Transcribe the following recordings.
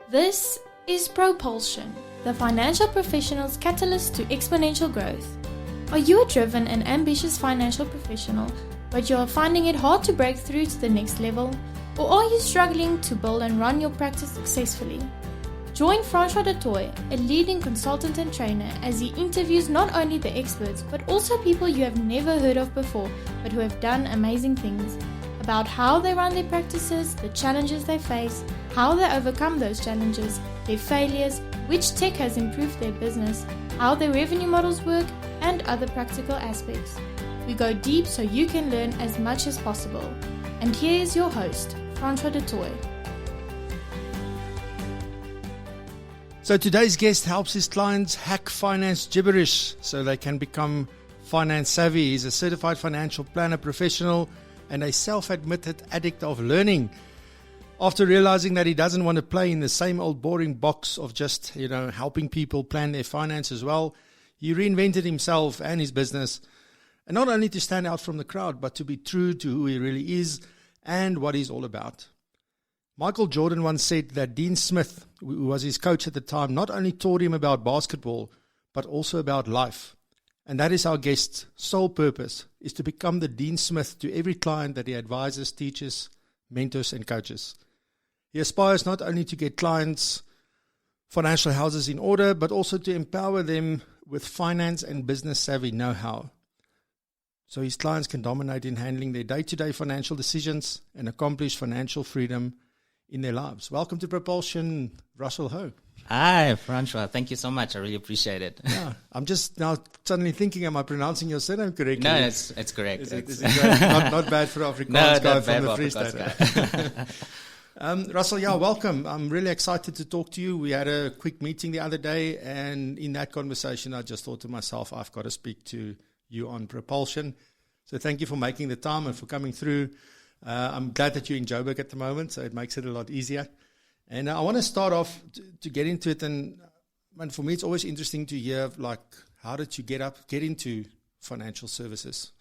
This is Propulsion, the financial professional's catalyst to exponential growth. Are you a driven and ambitious financial professional, but you are finding it hard to break through to the next level? Or are you struggling to build and run your practice successfully? Join Francois Dutoy, a leading consultant and trainer, as he interviews not only the experts, but also people you have never heard of before, but who have done amazing things, about how they run their practices, the challenges they face, how they overcome those challenges, their failures, which tech has improved their business, how their revenue models work, and other practical aspects. We go deep so you can learn as much as possible. And here is your host, Francois Dutoy. So today's guest helps his clients hack finance gibberish so they can become finance savvy. He's a certified financial planner professional and a self-admitted addict of learning. After realizing that he doesn't want to play in the same old boring box of just, helping people plan their finances well, he reinvented himself and his business, and not only to stand out from the crowd, but to be true to who he really is and what he's all about. Michael Jordan once said that Dean Smith, who was his coach at the time, not only taught him about basketball, but also about life. And that is our guest's sole purpose, is to become the Dean Smith to every client that he advises, teaches, mentors, and coaches. He aspires not only to get clients' financial houses in order, but also to empower them with finance and business savvy know-how, so his clients can dominate in handling their day-to-day financial decisions and accomplish financial freedom in their lives. Welcome to Propulsion, Russell Ho. Hi, Francois. Thank you so much. I really appreciate it. Yeah, I'm just now suddenly thinking, am I pronouncing your surname correctly? No, it's correct. Is it great? Not bad for Afrikaans guy from the Free State. Russell, welcome. I'm really excited to talk to you. We had a quick meeting the other day, and in that conversation, I just thought to myself, I've got to speak to you on Propulsion. So thank you for making the time and for coming through. I'm glad that you're in Joburg at the moment, so it makes it a lot easier. And I want to start off to get into it. And for me, it's always interesting to hear, how did you get into financial services?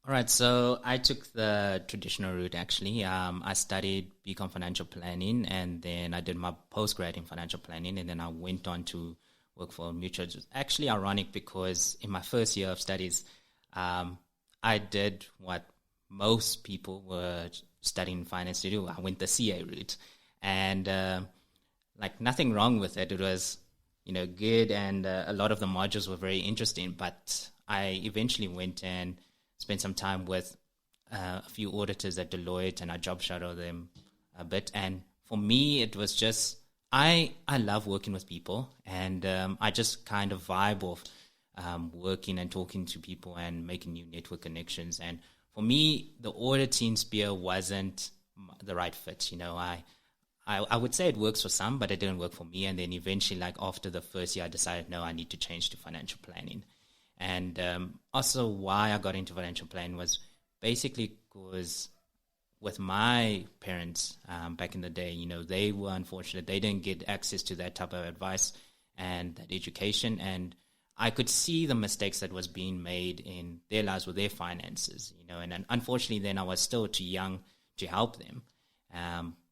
All right, so I took the traditional route, actually. I studied BCom Financial Planning, and then I did my postgrad in financial planning, and then I went on to work for Mutual. It was actually ironic because in my first year of studies, I did what most people were studying finance to do. I went the CA route, and nothing wrong with it. It was, good, and a lot of the modules were very interesting. But I eventually went and spent some time with a few auditors at Deloitte, and I job shadowed them a bit. And for me, it was just I love working with people, and I just kind of vibe off working and talking to people and making new network connections. And for me, the auditing sphere wasn't the right fit. I would say it works for some, but it didn't work for me. And then eventually, after the first year, I decided, no, I need to change to financial planning. And also why I got into financial planning was basically because with my parents back in the day, they were unfortunate. They didn't get access to that type of advice and that education. And I could see the mistakes that was being made in their lives with their finances, and unfortunately then I was still too young to help them.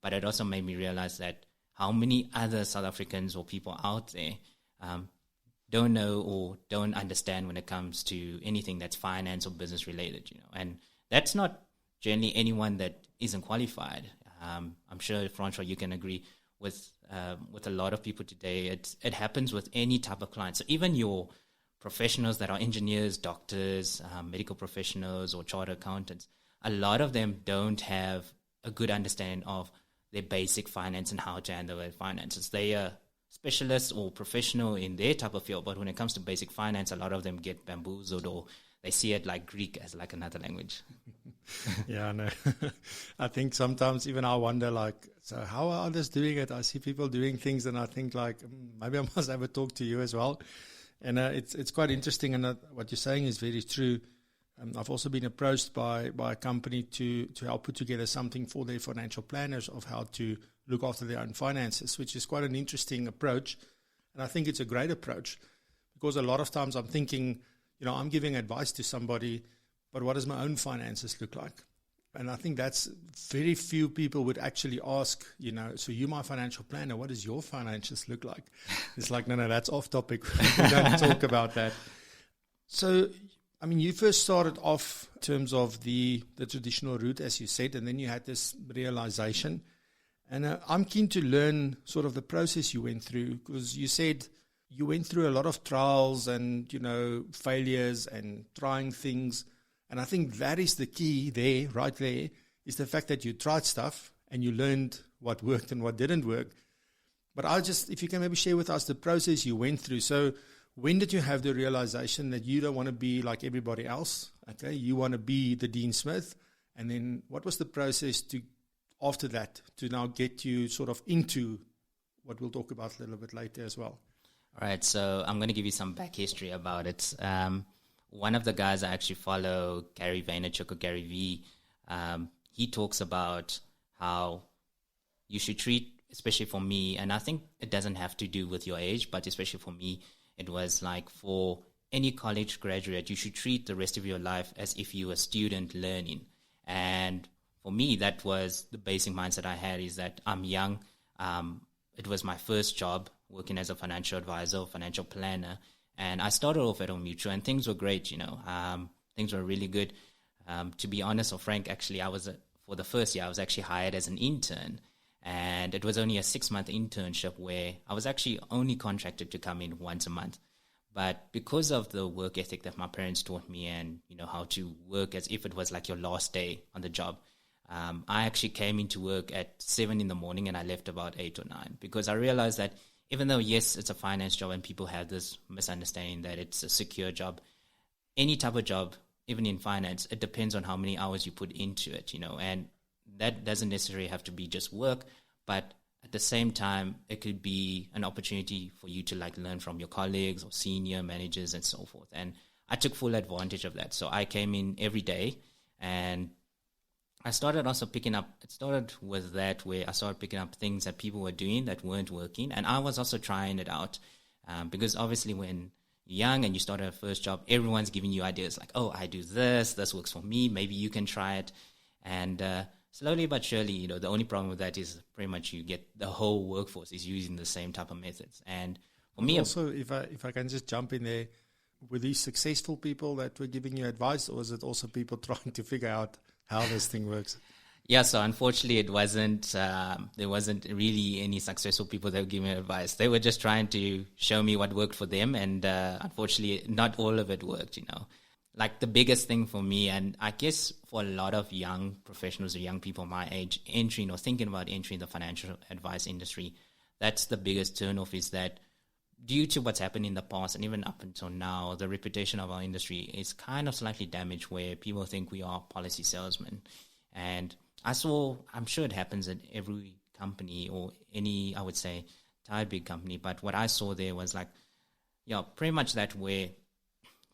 But it also made me realize that how many other South Africans or people out there don't know or don't understand when it comes to anything that's finance or business related, and that's not generally anyone that isn't qualified. I'm sure, Francois, you can agree with a lot of people today. It happens with any type of client. So even your professionals that are engineers, doctors, medical professionals, or chartered accountants, a lot of them don't have a good understanding of their basic finance and how to handle their finances. They are specialists or professional in their type of field, but when it comes to basic finance, a lot of them get bamboozled, or they see it like Greek as like another language. Yeah, I know. I think sometimes even I wonder, so how are others doing it? I see people doing things, and I think maybe I must have a talk to you as well. And it's quite interesting, and what you're saying is very true. I've also been approached by a company to help put together something for their financial planners of how to look after their own finances, which is quite an interesting approach. And I think it's a great approach because a lot of times I'm thinking, I'm giving advice to somebody, but what does my own finances look like? And I think that's very few people would actually ask, so you're my financial planner, what does your financials look like? It's like, no, that's off topic. We don't talk about that. So, I mean, you first started off in terms of the traditional route, as you said, and then you had this realization. And I'm keen to learn sort of the process you went through, because you said you went through a lot of trials and, failures and trying things. And I think that is the key there, right there, is the fact that you tried stuff and you learned what worked and what didn't work. But if you can maybe share with us the process you went through. So when did you have the realization that you don't want to be like everybody else? Okay, you want to be the Dean Smith. And then what was the process after that to now get you sort of into what we'll talk about a little bit later as well? All right, so I'm going to give you some back history about it. One of the guys I actually follow, Gary Vaynerchuk, or Gary V, he talks about how you should treat, especially for me, and I think it doesn't have to do with your age, but especially for me, it was like for any college graduate, you should treat the rest of your life as if you were a student learning. And for me, that was the basic mindset I had, is that I'm young. It was my first job working as a financial advisor, financial planner. And I started off at Old Mutual, and things were great, things were really good. To be honest or frank, actually, for the first year, I was actually hired as an intern. And it was only a 6-month internship where I was actually only contracted to come in once a month. But because of the work ethic that my parents taught me and, how to work as if it was like your last day on the job, I actually came into work at 7 in the morning and I left about 8 or 9, because I realized that even though, yes, it's a finance job and people have this misunderstanding that it's a secure job, any type of job, even in finance, it depends on how many hours you put into it, and that doesn't necessarily have to be just work, but at the same time, it could be an opportunity for you to learn from your colleagues or senior managers and so forth. And I took full advantage of that. So I came in every day, and I started also it started with that, where I started picking up things that people were doing that weren't working. And I was also trying it out because obviously when you're young and you start a first job, everyone's giving you ideas like, oh, I do this works for me. Maybe you can try it. And slowly but surely, the only problem with that is pretty much you get the whole workforce is using the same type of methods. And for me, also, if I can just jump in there, were these successful people that were giving you advice, or was it also people trying to figure out how this thing works? Yeah, so unfortunately it wasn't, there wasn't really any successful people that would give me advice. They were just trying to show me what worked for them, and unfortunately not all of it worked, Like the biggest thing for me, and I guess for a lot of young professionals or young people my age entering or thinking about entering the financial advice industry, that's the biggest turnoff, is that due to what's happened in the past and even up until now, the reputation of our industry is kind of slightly damaged, where people think we are policy salesmen. And I'm sure it happens at every company or any, I would say, tired big company. But what I saw there was pretty much that, where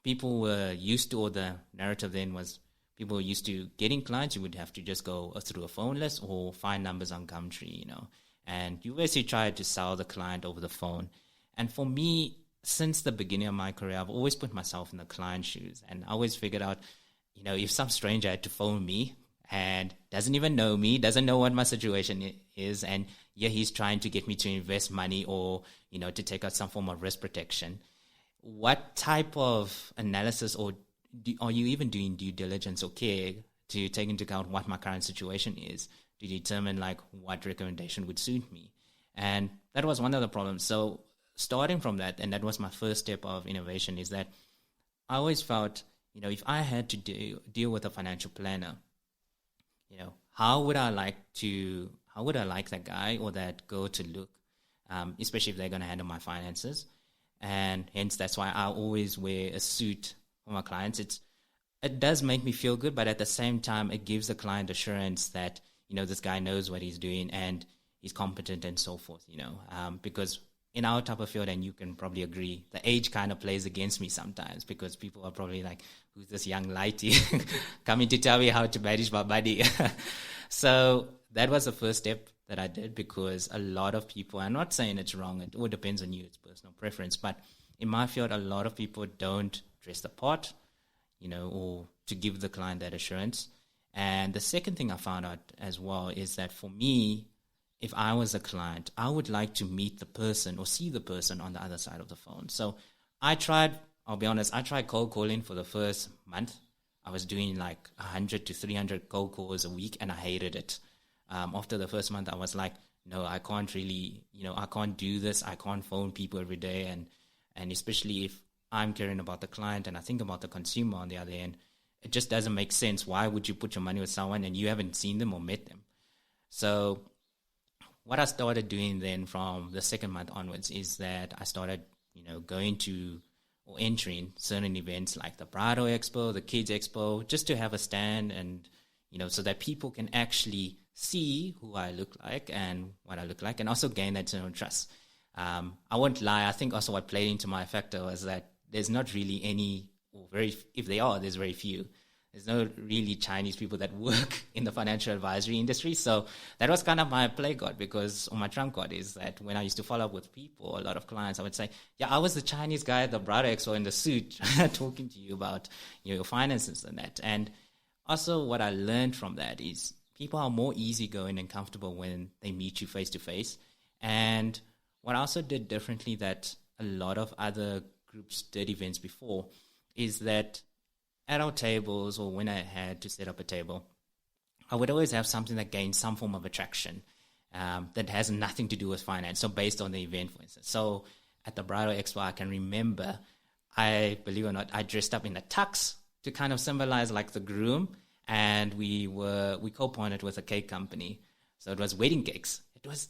people were used to, or the narrative then was people were used to getting clients. You would have to just go through a phone list or find numbers on Gumtree, and you basically try to sell the client over the phone. And for me, since the beginning of my career, I've always put myself in the client's shoes, and I always figured out, if some stranger had to phone me and doesn't even know me, doesn't know what my situation is, and he's trying to get me to invest money or, to take out some form of risk protection, what type of analysis or are you even doing due diligence or care to take into account what my current situation is to determine what recommendation would suit me? And that was one of the problems. So starting from that, and that was my first step of innovation, is that I always felt, if I had to deal with a financial planner, how would I like that guy or that girl to look, especially if they're going to handle my finances. And hence, that's why I always wear a suit for my clients. It does make me feel good, but at the same time, it gives the client assurance that, this guy knows what he's doing and he's competent and so forth, because in our type of field, and you can probably agree, the age kind of plays against me sometimes, because people are probably like, who's this young lighty coming to tell me how to manage my money? So that was the first step that I did, because a lot of people, I'm not saying it's wrong, it all depends on you, it's personal preference, but in my field, a lot of people don't dress the part, or to give the client that assurance. And the second thing I found out as well is that for me, if I was a client, I would like to meet the person or see the person on the other side of the phone. So I'll be honest, I tried cold calling for the first month. I was doing like 100 to 300 cold calls a week, and I hated it. After the first month, I was like, no, I can't really, I can't do this. I can't phone people every day. And especially if I'm caring about the client and I think about the consumer on the other end, it just doesn't make sense. Why would you put your money with someone and you haven't seen them or met them? So what I started doing then from the second month onwards is that I started, going to or entering certain events like the Bridal Expo, the Kids Expo, just to have a stand and, so that people can actually see who I look like and what I look like, and also gain that general trust. I won't lie. I think also what played into my factor was that there's not really any, or if they are, there's very few. There's no really Chinese people that work in the financial advisory industry. So that was kind of my play card, because on my trump card is that when I used to follow up with people, a lot of clients, I would say, yeah, I was the Chinese guy at the Bridal Expo in the suit talking to you about your finances and that. And also what I learned from that is people are more easygoing and comfortable when they meet you face to face. And what I also did differently that a lot of other groups did events before is that at our tables, or when I had to set up a table, I would always have something that gained some form of attraction that has nothing to do with finance. So based on the event, for instance. So at the Bridal Expo, I can remember, believe it or not, I dressed up in a tux to kind of symbolize like the groom, and we co-partnered with a cake company. So it was wedding cakes.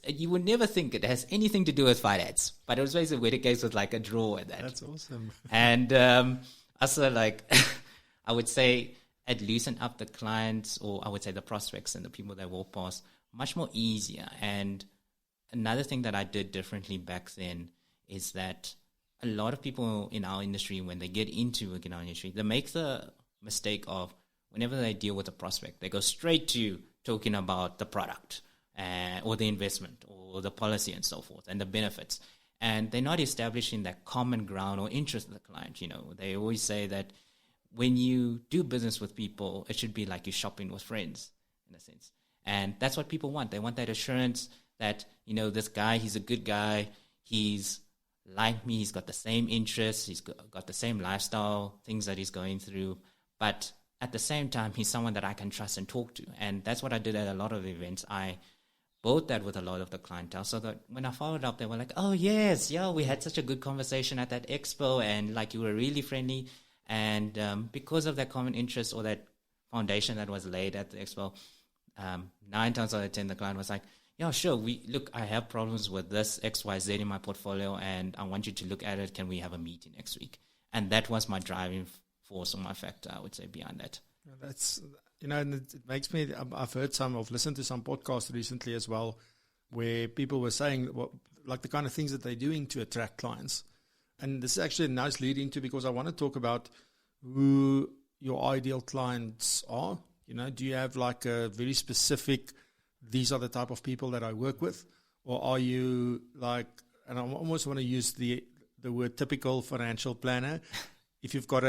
You would never think it has anything to do with finance, but it was basically wedding cakes with like a drawer and that. That's awesome. And also like, I would say it loosened up the clients, or I would say the prospects and the people that walk past much more easier. And another thing that I did differently back then is that a lot of people in our industry, when they get into work in our industry, they make the mistake of whenever they deal with a prospect, they go straight to talking about the product or the investment or the policy and so forth and the benefits. And they're not establishing that common ground or interest of the client. They always say that when you do business with people, it should be like you're shopping with friends, in a sense. And that's what people want. They want that assurance that, this guy, he's a good guy. He's like me. He's got the same interests. He's got the same lifestyle, things that he's going through. But at the same time, he's someone that I can trust and talk to. And that's what I did at a lot of events. I built that with a lot of the clientele, so that when I followed up, they were like, oh, yes, we had such a good conversation at that expo, and like you were really friendly. And because of that common interest or that foundation that was laid at the expo, 9 times out of 10, the client was like, yeah, sure. I have problems with this XYZ in my portfolio, and I want you to look at it. Can we have a meeting next week? And that was my driving force or my factor, I would say, beyond that. That's, and it makes me, I've listened to some podcasts recently as well, where people were saying like the kind of things that they're doing to attract clients. And this is actually a nice lead into, because I want to talk about who your ideal clients are. Do you have like a very specific, these are the type of people that I work with? Or are you like, and I almost want to use the word typical financial planner. If you've got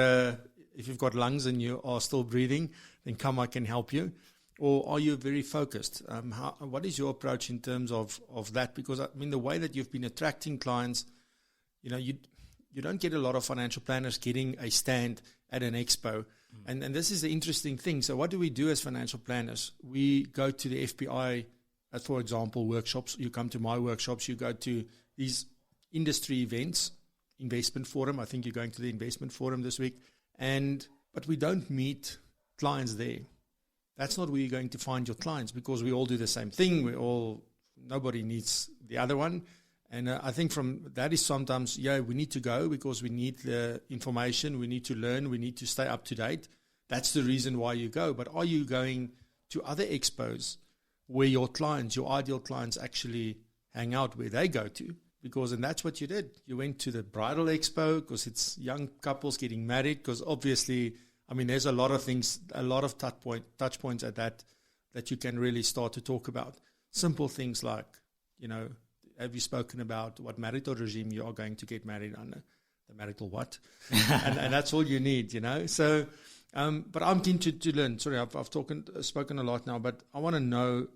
lungs and you are still breathing, then come, I can help you. Or are you very focused? What is your approach in terms of that? Because the way that you've been attracting clients, you don't get a lot of financial planners getting a stand at an expo. And this is the interesting thing. So what do we do as financial planners? We go to the FPI, for example, workshops. You come to my workshops. You go to these industry events, investment forum. I think you're going to the investment forum this week. But we don't meet clients there. That's not where you're going to find your clients, because we all do the same thing. Nobody needs the other one. And I think from that is sometimes, we need to go because we need the information, we need to learn, we need to stay up to date. That's the reason why you go. But are you going to other expos where your clients, your ideal clients actually hang out, where they go to? And that's what you did. You went to the Bridal Expo because it's young couples getting married, because obviously, there's a lot of things, a lot of touch points at that you can really start to talk about. Simple things like, have you spoken about what marital regime you are going to get married under? The marital what? and that's all you need, So But I'm keen to learn. Sorry, I've spoken a lot now, but I want to know,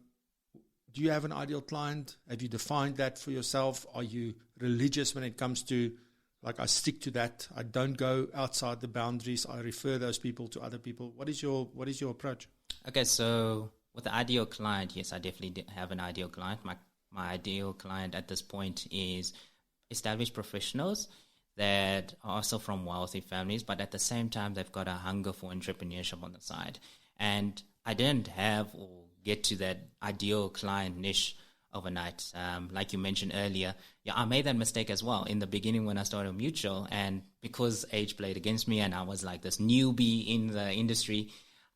do you have an ideal client? Have you defined that for yourself? Are you religious when it comes to, like, I stick to that, I don't go outside the boundaries, I refer those people to other people? What is your approach? Okay, so with the ideal client, yes, I definitely have an ideal client. My ideal client at this point is established professionals that are also from wealthy families, but at the same time, they've got a hunger for entrepreneurship on the side. And I didn't have or get to that ideal client niche overnight. Like you mentioned earlier, I made that mistake as well in the beginning when I started Mutual. And because age played against me and I was like this newbie in the industry,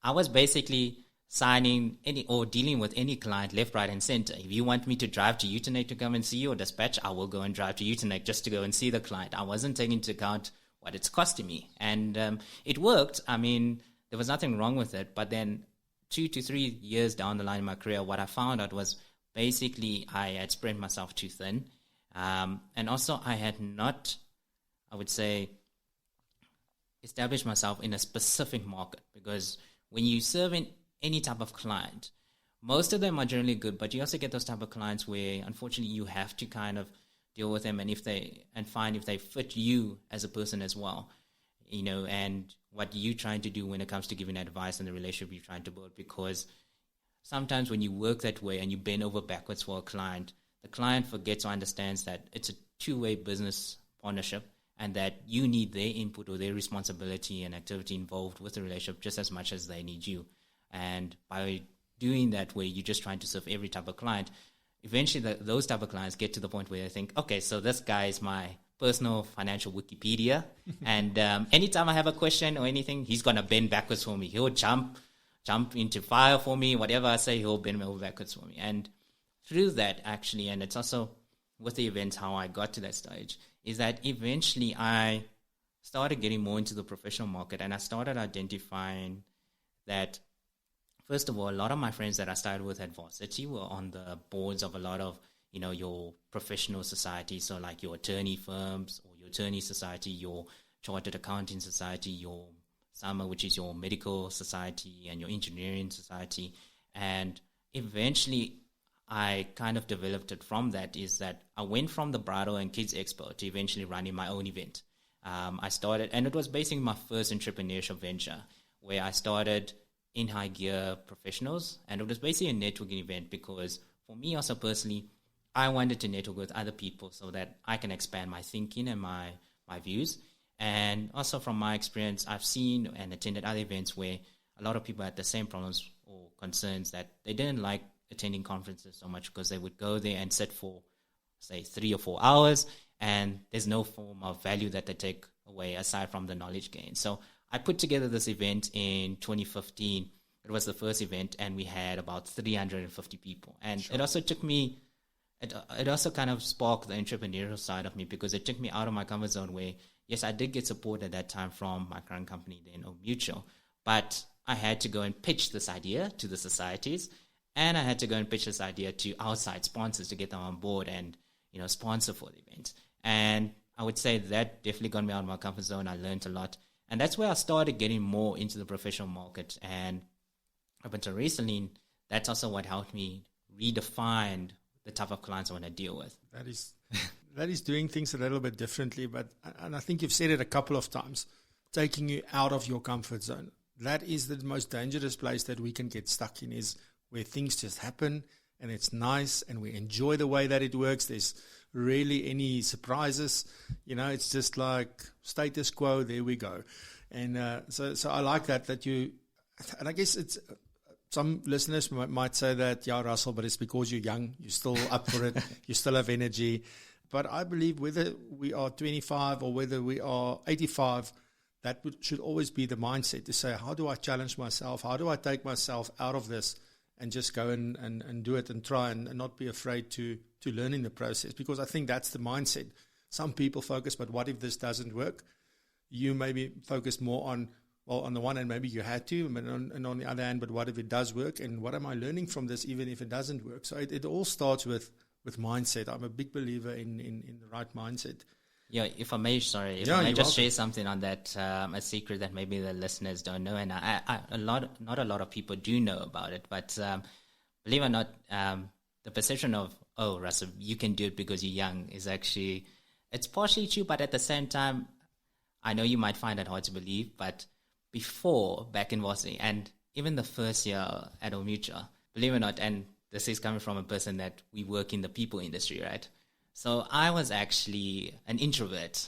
I was basically signing any or dealing with any client left, right, and center. If you want me to drive to Utenake to come and see you or dispatch, I will go and drive to Utenake just to go and see the client. I wasn't taking into account what it's costing me. And it worked. I mean, there was nothing wrong with it. But then 2 to 3 years down the line in my career, what I found out was basically I had spread myself too thin. And also I had not, I would say, established myself in a specific market, because when you serve in any type of client, most of them are generally good, but you also get those type of clients where unfortunately you have to kind of deal with them and find if they fit you as a person as well, and what you're trying to do when it comes to giving advice and the relationship you're trying to build. Because sometimes when you work that way and you bend over backwards for a client, the client forgets or understands that it's a two-way business partnership and that you need their input or their responsibility and activity involved with the relationship just as much as they need you. And by doing that where you're just trying to serve every type of client, eventually those type of clients get to the point where they think, okay, so this guy is my personal financial Wikipedia. And anytime I have a question or anything, he's going to bend backwards for me. He'll jump into fire for me. Whatever I say, he'll bend over backwards for me. And through that, actually, and it's also with the events how I got to that stage, is that eventually I started getting more into the professional market, and I started identifying that, first of all, a lot of my friends that I started with at varsity were on the boards of a lot of, your professional societies. So like your attorney firms or your attorney society, your chartered accounting society, your SAMA, which is your medical society, and your engineering society. And eventually I kind of developed it from that, is that I went from the Bridal and Kids Expo to eventually running my own event. I started, and it was basically my first entrepreneurship venture, where I started in high gear professionals, and it was basically a networking event, because for me also personally, I wanted to network with other people so that I can expand my thinking and my views. And also from my experience, I've seen and attended other events where a lot of people had the same problems or concerns, that they didn't like attending conferences so much because they would go there and sit for, say, 3 or 4 hours, and there's no form of value that they take away aside from the knowledge gain. So I put together this event in 2015. It was the first event, and we had about 350 people. And It also took me, it also kind of sparked the entrepreneurial side of me, because it took me out of my comfort zone where, yes, I did get support at that time from my current company, then Old Mutual, but I had to go and pitch this idea to the societies, and I had to go and pitch this idea to outside sponsors to get them on board and, sponsor for the event. And I would say that definitely got me out of my comfort zone. I learned a lot. And that's where I started getting more into the professional market. And up until recently, that's also what helped me redefine the type of clients I want to deal with. That is doing things a little bit differently. And I think you've said it a couple of times, taking you out of your comfort zone. That is the most dangerous place that we can get stuck in, is where things just happen and it's nice and we enjoy the way that it works. There's rarely any surprises. It's just like status quo, there we go. And so I like that you, and I guess it's, some listeners might say that, yeah, Russell, but it's because you're young, you're still up for it, you still have energy. But I believe whether we are 25 or whether we are 85, that should always be the mindset, to say, how do I challenge myself? How do I take myself out of this and just go and do it and try and not be afraid to learn in the process? Because I think that's the mindset. Some people focus, but what if this doesn't work? You maybe focus more on, well, on the one hand, maybe you had to, and on the other hand, but what if it does work? And what am I learning from this, even if it doesn't work? So it all starts with mindset. I'm a big believer in the right mindset. Yeah, if I may just welcome. share something on that, a secret that maybe the listeners don't know, and not a lot of people do know about it, but believe it or not, the perception of, oh, Russell, you can do it because you're young is actually, it's partially true, but at the same time, I know you might find it hard to believe, but back in Varsity, and even the first year at Old Mutual, believe it or not, and this is coming from a person that we work in the people industry, right? So I was actually an introvert.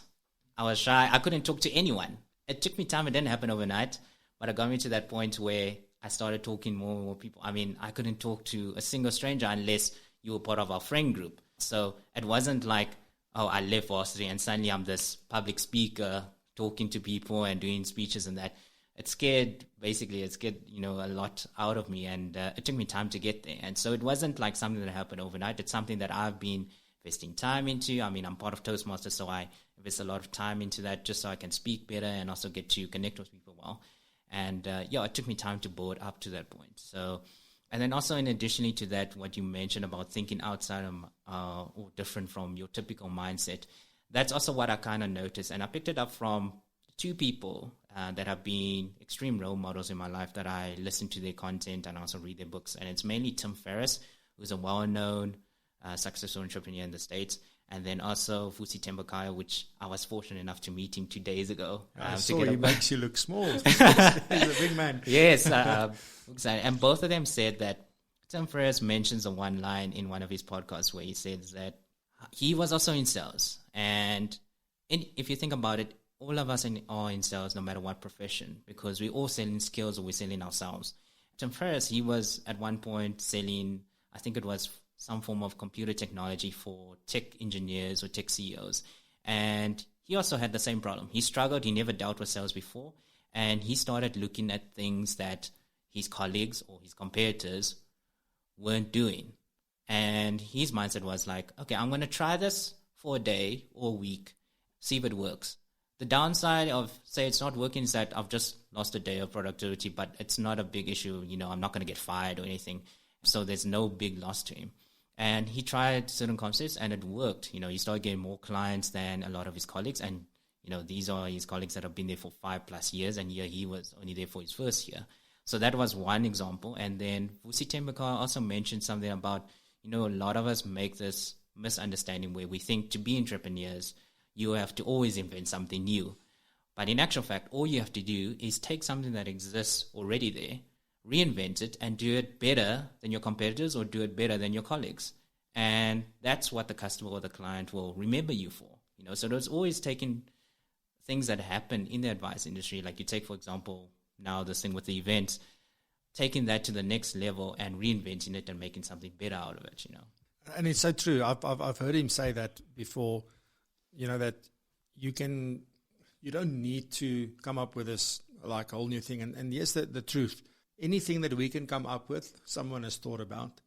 I was shy. I couldn't talk to anyone. It took me time. It didn't happen overnight, but it got me to that point where I started talking more and more people. I mean, I couldn't talk to a single stranger unless you were part of our friend group. So it wasn't like, oh, I left Varsity and suddenly I'm this public speaker talking to people and doing speeches and that. It scared, a lot out of me, and it took me time to get there. And so it wasn't like something that happened overnight. It's something that I've been investing time into. I mean, I'm part of Toastmasters, so I invest a lot of time into that just so I can speak better and also get to connect with people well. And it took me time to build up to that point. So, and then also in addition to that, what you mentioned about thinking outside of or different from your typical mindset, that's also what I kind of noticed. And I picked it up from two people that have been extreme role models in my life that I listen to their content and also read their books. And it's mainly Tim Ferriss, who's a well-known successful entrepreneur in the States, and then also Vusi Tembakaya, which I was fortunate enough to meet him 2 days ago. I saw he makes you look small. He's a big man. Yes, and both of them said that Tim Ferriss mentions one line in one of his podcasts where he says that he was also in sales. And if you think about it, all of us are in sales no matter what profession, because we're all selling skills or we're selling ourselves. Tim Ferriss, he was at one point selling, I think it was some form of computer technology for tech engineers or tech CEOs. And he also had the same problem. He struggled. He never dealt with sales before. And he started looking at things that his colleagues or his competitors weren't doing. And his mindset was like, okay, I'm going to try this for a day or a week, see if it works. The downside of, say, it's not working is that I've just lost a day of productivity, but it's not a big issue. I'm not going to get fired or anything. So there's no big loss to him. And he tried certain concepts and it worked. He started getting more clients than a lot of his colleagues. And, these are his colleagues that have been there for 5+ years. And he was only there for his first year. So that was one example. And then Vusi Tembakaya also mentioned something about, a lot of us make this misunderstanding where we think to be entrepreneurs, you have to always invent something new. But in actual fact, all you have to do is take something that exists already there, reinvent it, and do it better than your competitors or do it better than your colleagues. And that's what the customer or the client will remember you for. So there's always taking things that happen in the advice industry. Like you take, for example, now this thing with the events, taking that to the next level and reinventing it and making something better out of it, And it's so true. I've heard him say that before, that you don't need to come up with this like a whole new thing. And yes, the truth, anything that we can come up with, someone has thought about.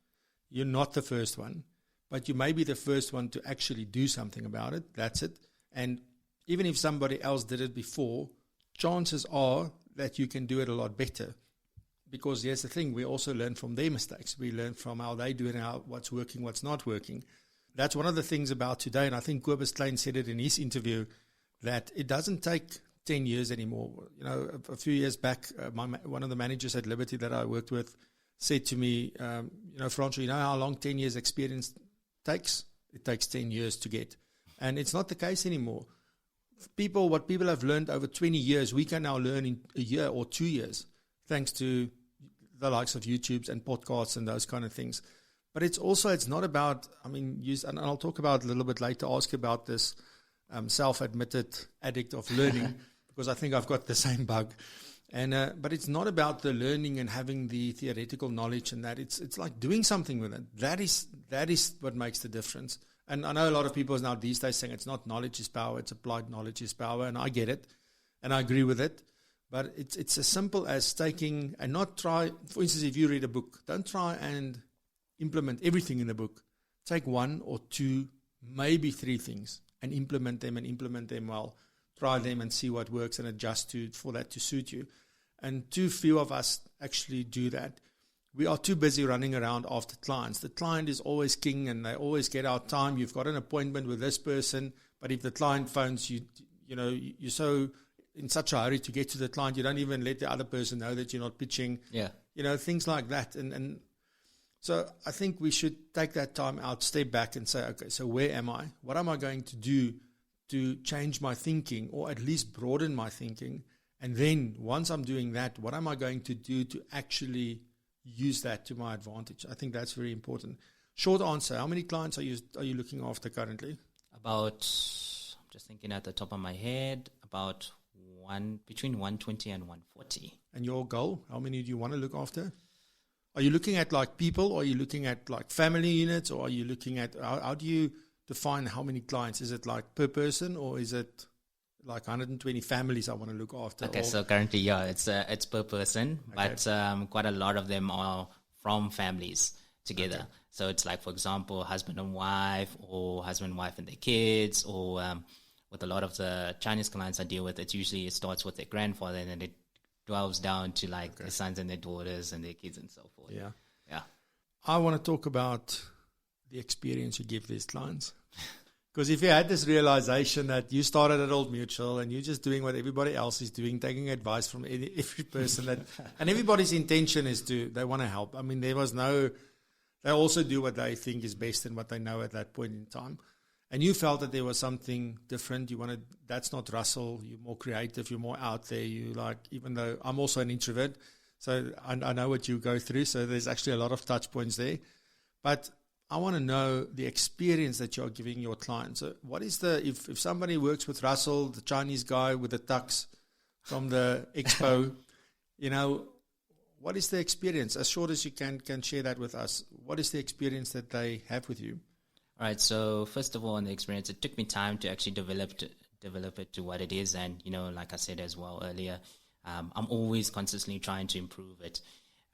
You're not the first one, but you may be the first one to actually do something about it. That's it. And even if somebody else did it before, chances are that you can do it a lot better. Because here's the thing, we also learn from their mistakes. We learn from how they do it and what's working, what's not working. That's one of the things about today, and I think Kobus Klein said it in his interview, that it doesn't take 10 years anymore. A few years back, one of the managers at Liberty that I worked with said to me, Francois, how long 10 years experience takes? It takes 10 years to get. And it's not the case anymore. What people have learned over 20 years, we can now learn in a year or 2 years, thanks to the likes of YouTubes and podcasts and those kind of things. But it's not about, and I'll talk about a little bit later, ask about this self-admitted addict of learning, because I think I've got the same bug. But it's not about the learning and having the theoretical knowledge and that. It's like doing something with it. That is what makes the difference. And I know a lot of people now these days saying it's not knowledge is power, it's applied knowledge is power, and I get it, and I agree with it. But it's as simple as taking and not try, for instance, if you read a book, don't try and implement everything in the book. Take 1 or 2, maybe 3 things and implement them well. Try them and see what works and adjust for that to suit you. And too few of us actually do that. We are too busy running around after clients. The client is always king and they always get our time. You've got an appointment with this person, but But if the client phones you, you're so in such a hurry to get to the client, you don't even let the other person know that you're not pitching. Yeah. Things like that. And so I think we should take that time out, step back and say, okay, so where am I? What am I going to do to change my thinking or at least broaden my thinking? And then once I'm doing that, what am I going to do to actually use that to my advantage? I think that's very important. Short answer, how many clients are you looking after currently? About, I'm just thinking at the top of my head, about between 120 and 140. And your goal, how many do you want to look after? Are you looking at like people, or are you looking at like family units, or are you looking at, how do you define how many clients? Is it like per person, or is it like 120 families I want to look after? Okay, so currently, it's per person, okay. But quite a lot of them are from families together. Okay. So it's like, for example, husband and wife, or husband and wife and their kids, or with a lot of the Chinese clients I deal with, it starts with their grandfather and then it dwells down to like their sons and their daughters and their kids and so forth. Yeah. Yeah. I want to talk about the experience you give these clients. Because if you had this realization that you started at Old Mutual and you're just doing what everybody else is doing, taking advice from every person and everybody's intention is they want to help. I mean, they also do what they think is best and what they know at that point in time. And you felt that there was something different. That's not Russell. You're more creative. You're more out there. Even though I'm also an introvert, so I know what you go through. So there's actually a lot of touch points there. But I want to know the experience that you're giving your clients. So what is if somebody works with Russell, the Chinese guy with the tux from the expo, what is the experience? As short as you can share that with us. What is the experience that they have with you? All right. So first of all, in the experience, it took me time to actually develop it to what it is. And, like I said as well earlier, I'm always constantly trying to improve it.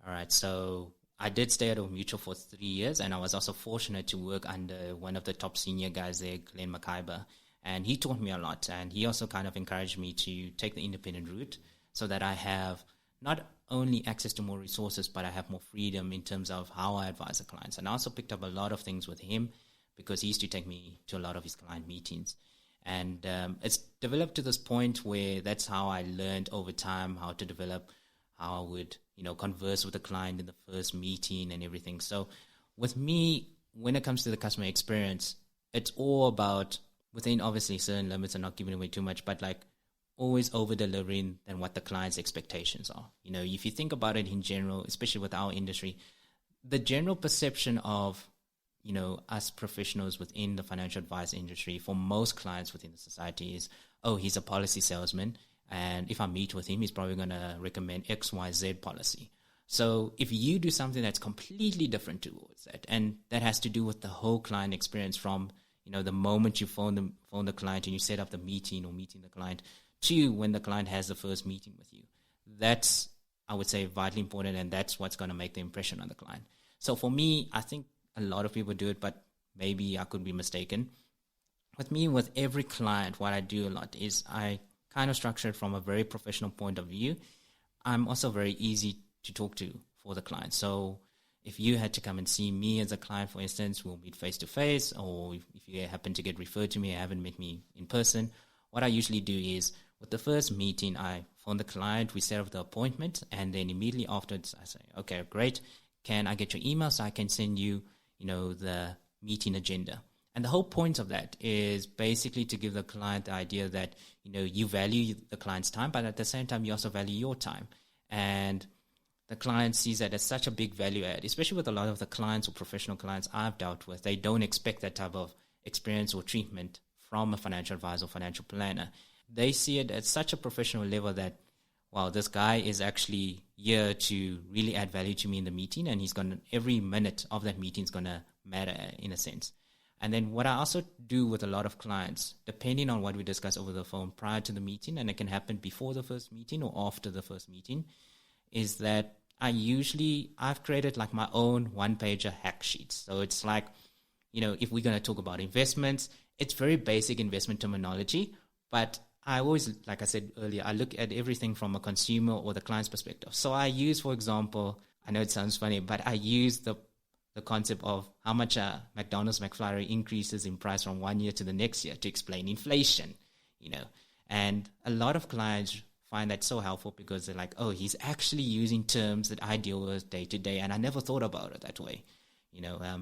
All right. So I did stay at Old Mutual for 3 years, and I was also fortunate to work under one of the top senior guys there, Glenn McIver. And he taught me a lot. And he also kind of encouraged me to take the independent route so that I have not only access to more resources, but I have more freedom in terms of how I advise the clients. And I also picked up a lot of things with him, because he used to take me to a lot of his client meetings. And it's developed to this point where that's how I learned over time how to develop, how I would, converse with the client in the first meeting and everything. So with me, when it comes to the customer experience, it's all about, within obviously certain limits and not giving away too much, but like always over-delivering than what the client's expectations are. If you think about it in general, especially with our industry, the general perception of us professionals within the financial advice industry, for most clients within the society is, oh, he's a policy salesman. And if I meet with him, he's probably going to recommend XYZ policy. So if you do something that's completely different towards that, and that has to do with the whole client experience from, the moment you phone the client and you set up the meeting or meeting the client to when the client has the first meeting with you, that's, I would say, vitally important. And that's what's going to make the impression on the client. So for me, I think a lot of people do it, but maybe I could be mistaken. With me, with every client, what I do a lot is I kind of structure it from a very professional point of view. I'm also very easy to talk to for the client. So if you had to come and see me as a client, for instance, we'll meet face to face, or if you happen to get referred to me, haven't met me in person, what I usually do is with the first meeting, I phone the client, we set up the appointment, and then immediately afterwards I say, okay, great. Can I get your email so I can send you the meeting agenda? And the whole point of that is basically to give the client the idea that, you value the client's time, but at the same time, you also value your time. And the client sees that as such a big value add, especially with a lot of the clients or professional clients I've dealt with. They don't expect that type of experience or treatment from a financial advisor or financial planner. They see it at such a professional level that, wow, this guy is actually here to really add value to me in the meeting, and every minute of that meeting is going to matter in a sense. And then what I also do with a lot of clients, depending on what we discuss over the phone prior to the meeting, and it can happen before the first meeting or after the first meeting, is that I've created like my own one-pager hack sheets. So it's like, if we're going to talk about investments, it's very basic investment terminology, but I always, like I said earlier, I look at everything from a consumer or the client's perspective. So I use, for example, I know it sounds funny, but I use the the concept of how much a McDonald's McFlurry increases in price from one year to the next year to explain inflation, And a lot of clients find that so helpful because they're like, oh, he's actually using terms that I deal with day to day, and I never thought about it that way,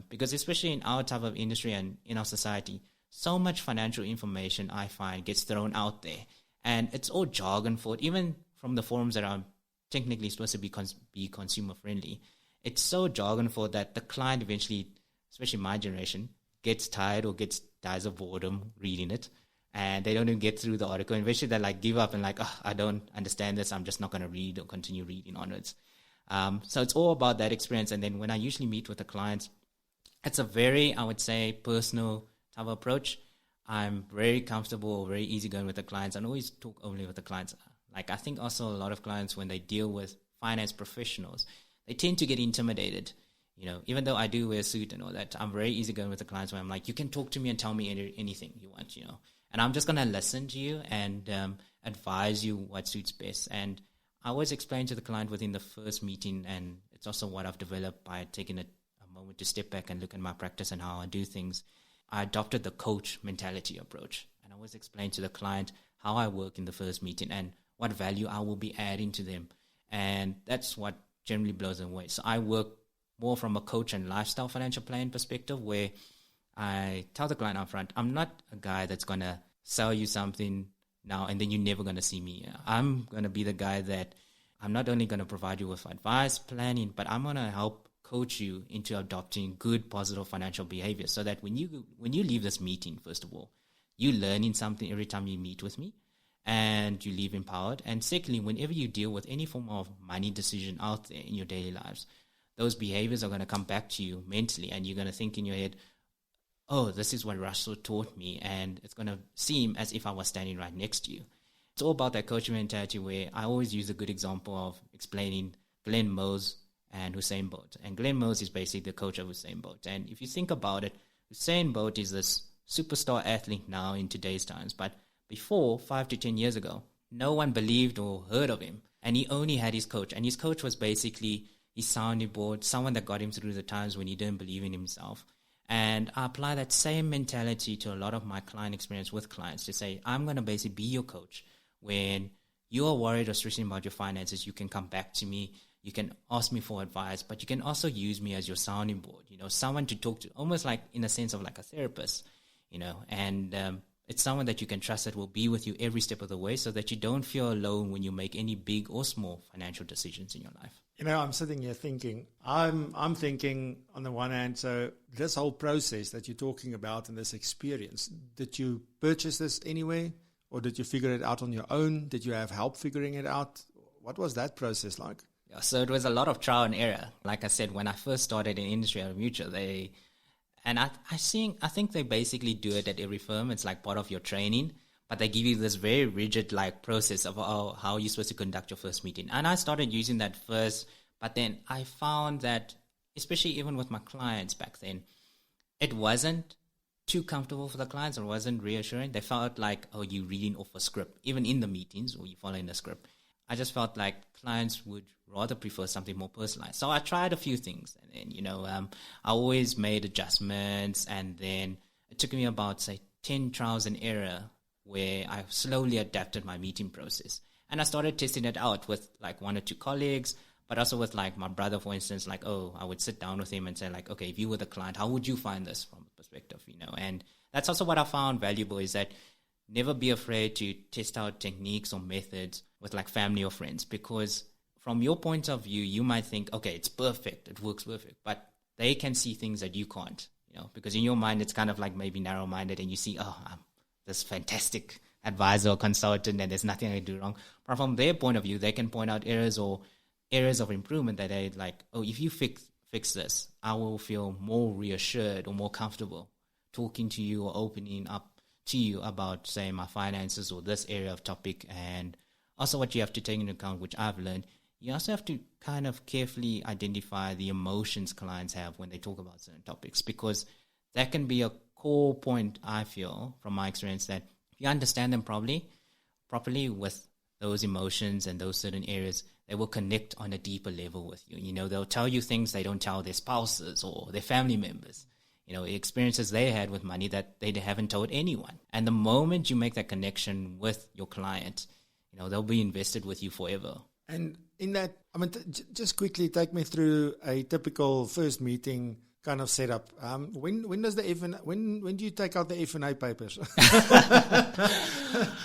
because especially in our type of industry and in our society, so much financial information I find gets thrown out there, and it's all jargon for it, even from the forums that are technically supposed to be consumer friendly. It's so jargon for that the client eventually, especially my generation, gets tired or dies of boredom reading it, and they don't even get through the article. And eventually they like give up and like, oh, I don't understand this. I'm just not going to read or continue reading onwards. So it's all about that experience. And then when I usually meet with the clients, it's a very, I would say, personal type of approach. I'm very comfortable, very easygoing with the clients. I always talk only with the clients. Like I think also a lot of clients, when they deal with finance professionals, they tend to get intimidated. Even though I do wear a suit and all that, I'm very easygoing with the clients where I'm like, you can talk to me and tell me anything you want, and I'm just going to listen to you and advise you what suits best. And I always explain to the client within the first meeting, and it's also what I've developed by taking a moment to step back and look at my practice and how I do things. I adopted the coach mentality approach, and I always explain to the client how I work in the first meeting and what value I will be adding to them. And that's what generally blows them away. So I work more from a coach and lifestyle financial planning perspective, where I tell the client up front, I'm not a guy that's going to sell you something now and then you're never going to see me. I'm going to be the guy that I'm not only going to provide you with advice, planning, but I'm going to help coach you into adopting good, positive financial behavior, so that when you leave this meeting, first of all, you're learning something every time you meet with me and you leave empowered. And secondly, whenever you deal with any form of money decision out there in your daily lives, those behaviors are going to come back to you mentally, and you're going to think in your head, oh, this is what Russell taught me, and it's going to seem as if I was standing right next to you. It's all about that coaching mentality, where I always use a good example of explaining Glenn Mose and Usain Bolt. And Glenn Mose is basically the coach of Usain Bolt. And if you think about it, Usain Bolt is this superstar athlete now in today's times. But before, 5 to 10 years ago, no one believed or heard of him. And he only had his coach. And his coach was basically his sounding board, someone that got him through the times when he didn't believe in himself. And I apply that same mentality to a lot of my client experience with clients, to say, I'm going to basically be your coach. When you are worried or stressing about your finances, you can come back to me. You can ask me for advice, but you can also use me as your sounding board, someone to talk to, almost like in a sense of like a therapist, and it's someone that you can trust that will be with you every step of the way, so that you don't feel alone when you make any big or small financial decisions in your life. I'm sitting here thinking, I'm thinking on the one hand, so this whole process that you're talking about and this experience, did you purchase this anyway, or did you figure it out on your own? Did you have help figuring it out? What was that process like? Yeah, so it was a lot of trial and error. Like I said, when I first started in industry at Mutual, I think they basically do it at every firm. It's like part of your training, but they give you this very rigid like process of how you're supposed to conduct your first meeting. And I started using that first, but then I found that, especially even with my clients back then, it wasn't too comfortable for the clients, or wasn't reassuring. They felt like, oh, you're reading off a script, even in the meetings, or you're following the script. I just felt like clients would rather prefer something more personalized. So I tried a few things, and then, I always made adjustments, and then it took me about, say, 10 trials and error where I slowly adapted my meeting process. And I started testing it out with like 1 or 2 colleagues, but also with like my brother, for instance. Like, I would sit down with him and say like, okay, if you were the client, how would you find this from a perspective, And that's also what I found valuable, is that never be afraid to test out techniques or methods with like family or friends, because from your point of view, you might think, okay, it's perfect, it works perfect, but they can see things that you can't, because in your mind, it's kind of like maybe narrow-minded, and you see, I'm this fantastic advisor or consultant, and there's nothing I can do wrong. But from their point of view, they can point out errors or areas of improvement that they like, if you fix this, I will feel more reassured or more comfortable talking to you or opening up to you about, say, my finances or this area of topic. And also what you have to take into account, which I've learned, you also have to kind of carefully identify the emotions clients have when they talk about certain topics, because that can be a core point, I feel, from my experience, that if you understand them properly with those emotions and those certain areas, they will connect on a deeper level with you. You know, they'll tell you things they don't tell their spouses or their family members. You know, experiences they had with money that they haven't told anyone. And the moment you make that connection with your client, you know, they'll be invested with you forever. And in that, I mean, just quickly take me through a typical first meeting kind of setup. When does the when do you take out the F&A papers?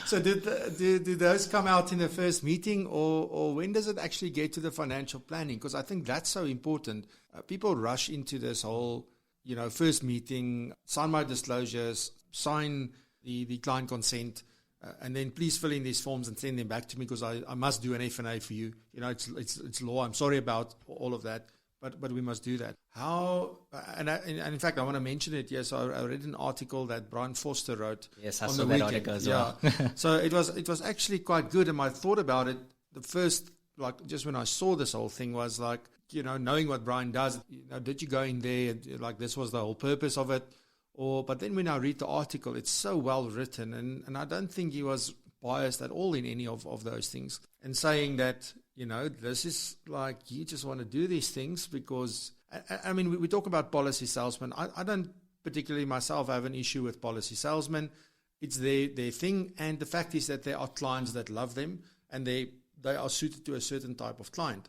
So do those come out in the first meeting, or when does it actually get to the financial planning? Because I think that's so important. People rush into this whole, you know, first meeting, sign my disclosures, sign the client consent, and then please fill in these forms and send them back to me because I must do an F&A for you. You know, it's law. I'm sorry about all of that. But we must do that. How, and in fact, I want to mention it. Yes, I read an article that Brian Foster wrote. Yes, I saw that article as well. So it was actually quite good. And my thought about it, the first, like, just when I saw this whole thing was like, you know, knowing what Brian does, you know, did you go in there, like this was the whole purpose of it? But then when I read the article, it's so well written. And I don't think he was biased at all in any of those things. And saying that, you know, this is like, you just want to do these things because, I mean, we talk about policy salesmen. I don't particularly myself have an issue with policy salesmen. It's their thing. And the fact is that there are clients that love them and they are suited to a certain type of client.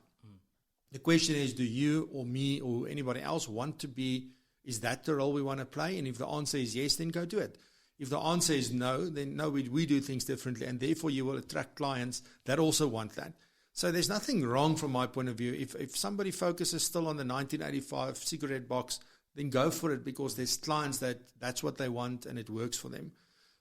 The question is, do you or me or anybody else want to be, is that the role we want to play? And if the answer is yes, then go do it. If the answer is no, then no, we do things differently. And therefore you will attract clients that also want that. So there's nothing wrong from my point of view. If somebody focuses still on the 1985 cigarette box, then go for it because there's clients that's what they want and it works for them.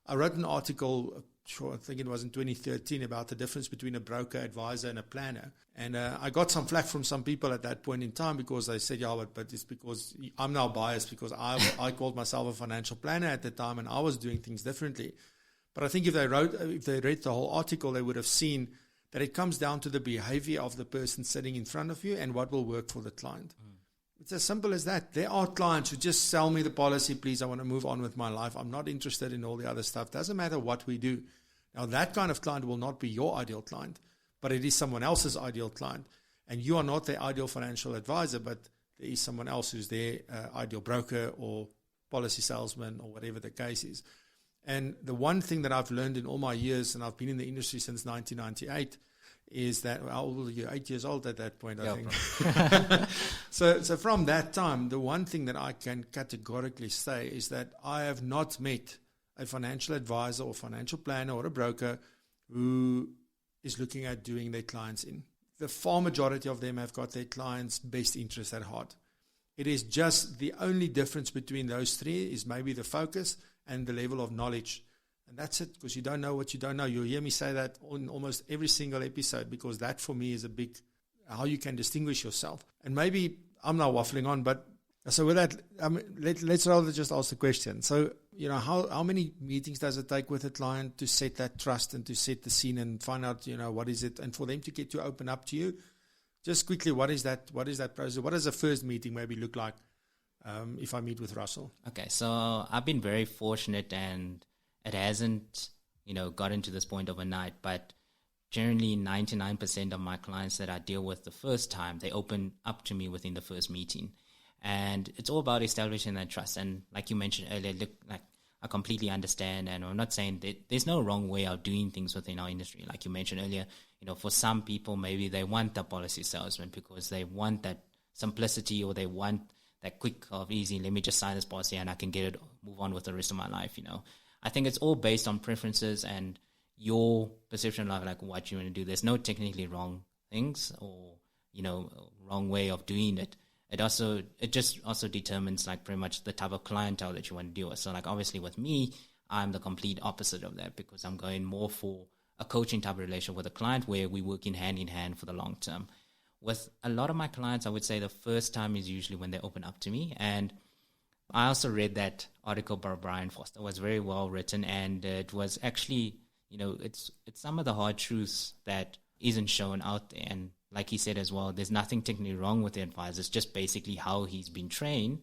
I wrote an article, I think it was in 2013, about the difference between a broker, advisor, and a planner. And I got some flack from some people at that point in time because they said, yeah, but it's because I'm now biased because I called myself a financial planner at the time and I was doing things differently. But I think if they read the whole article, they would have seen that it comes down to the behavior of the person sitting in front of you and what will work for the client. It's as simple as that. There are clients who just sell me the policy, please, I want to move on with my life. I'm not interested in all the other stuff. Doesn't matter what we do. Now, that kind of client will not be your ideal client, but it is someone else's ideal client. And you are not their ideal financial advisor, but there is someone else who's their ideal broker or policy salesman or whatever the case is. And the one thing that I've learned in all my years, and I've been in the industry since 1998, is that, how old are you? 8 years old at that point, I think. So from that time, the one thing that I can categorically say is that I have not met a financial advisor or financial planner or a broker who is looking at doing their clients in. The far majority of them have got their clients' best interest at heart. It is just the only difference between those three is maybe the focus and the level of knowledge. And that's it, because you don't know what you don't know. You'll hear me say that on almost every single episode, because that for me is a big, how you can distinguish yourself. And maybe I'm now waffling on, but so with that, let's rather just ask the question. So, you know, how many meetings does it take with a client to set that trust and to set the scene and find out, you know, what is it? And for them to get to open up to you, just quickly, what is that process? What does the first meeting maybe look like if I meet with Russell? Okay, so I've been very fortunate and it hasn't, you know, gotten to this point overnight, but generally 99% of my clients that I deal with the first time, they open up to me within the first meeting. And it's all about establishing that trust. And like you mentioned earlier, look, like I completely understand, and I'm not saying that there's no wrong way of doing things within our industry. Like you mentioned earlier, you know, for some people, maybe they want the policy salesman because they want that simplicity, or they want that quick of easy, let me just sign this policy and I can get it, move on with the rest of my life, you know. I think it's all based on preferences and your perception of like what you want to do. There's no technically wrong things or, you know, wrong way of doing it. It just also determines like pretty much the type of clientele that you want to deal with. So like obviously with me, I'm the complete opposite of that because I'm going more for a coaching type of relationship with a client where we work in hand for the long term. With a lot of my clients, I would say the first time is usually when they open up to me. And I also read that article by Brian Foster. It was very well written, and it was actually, you know, it's some of the hard truths that isn't shown out there. And like he said as well, there's nothing technically wrong with the advisor. It's just basically how he's been trained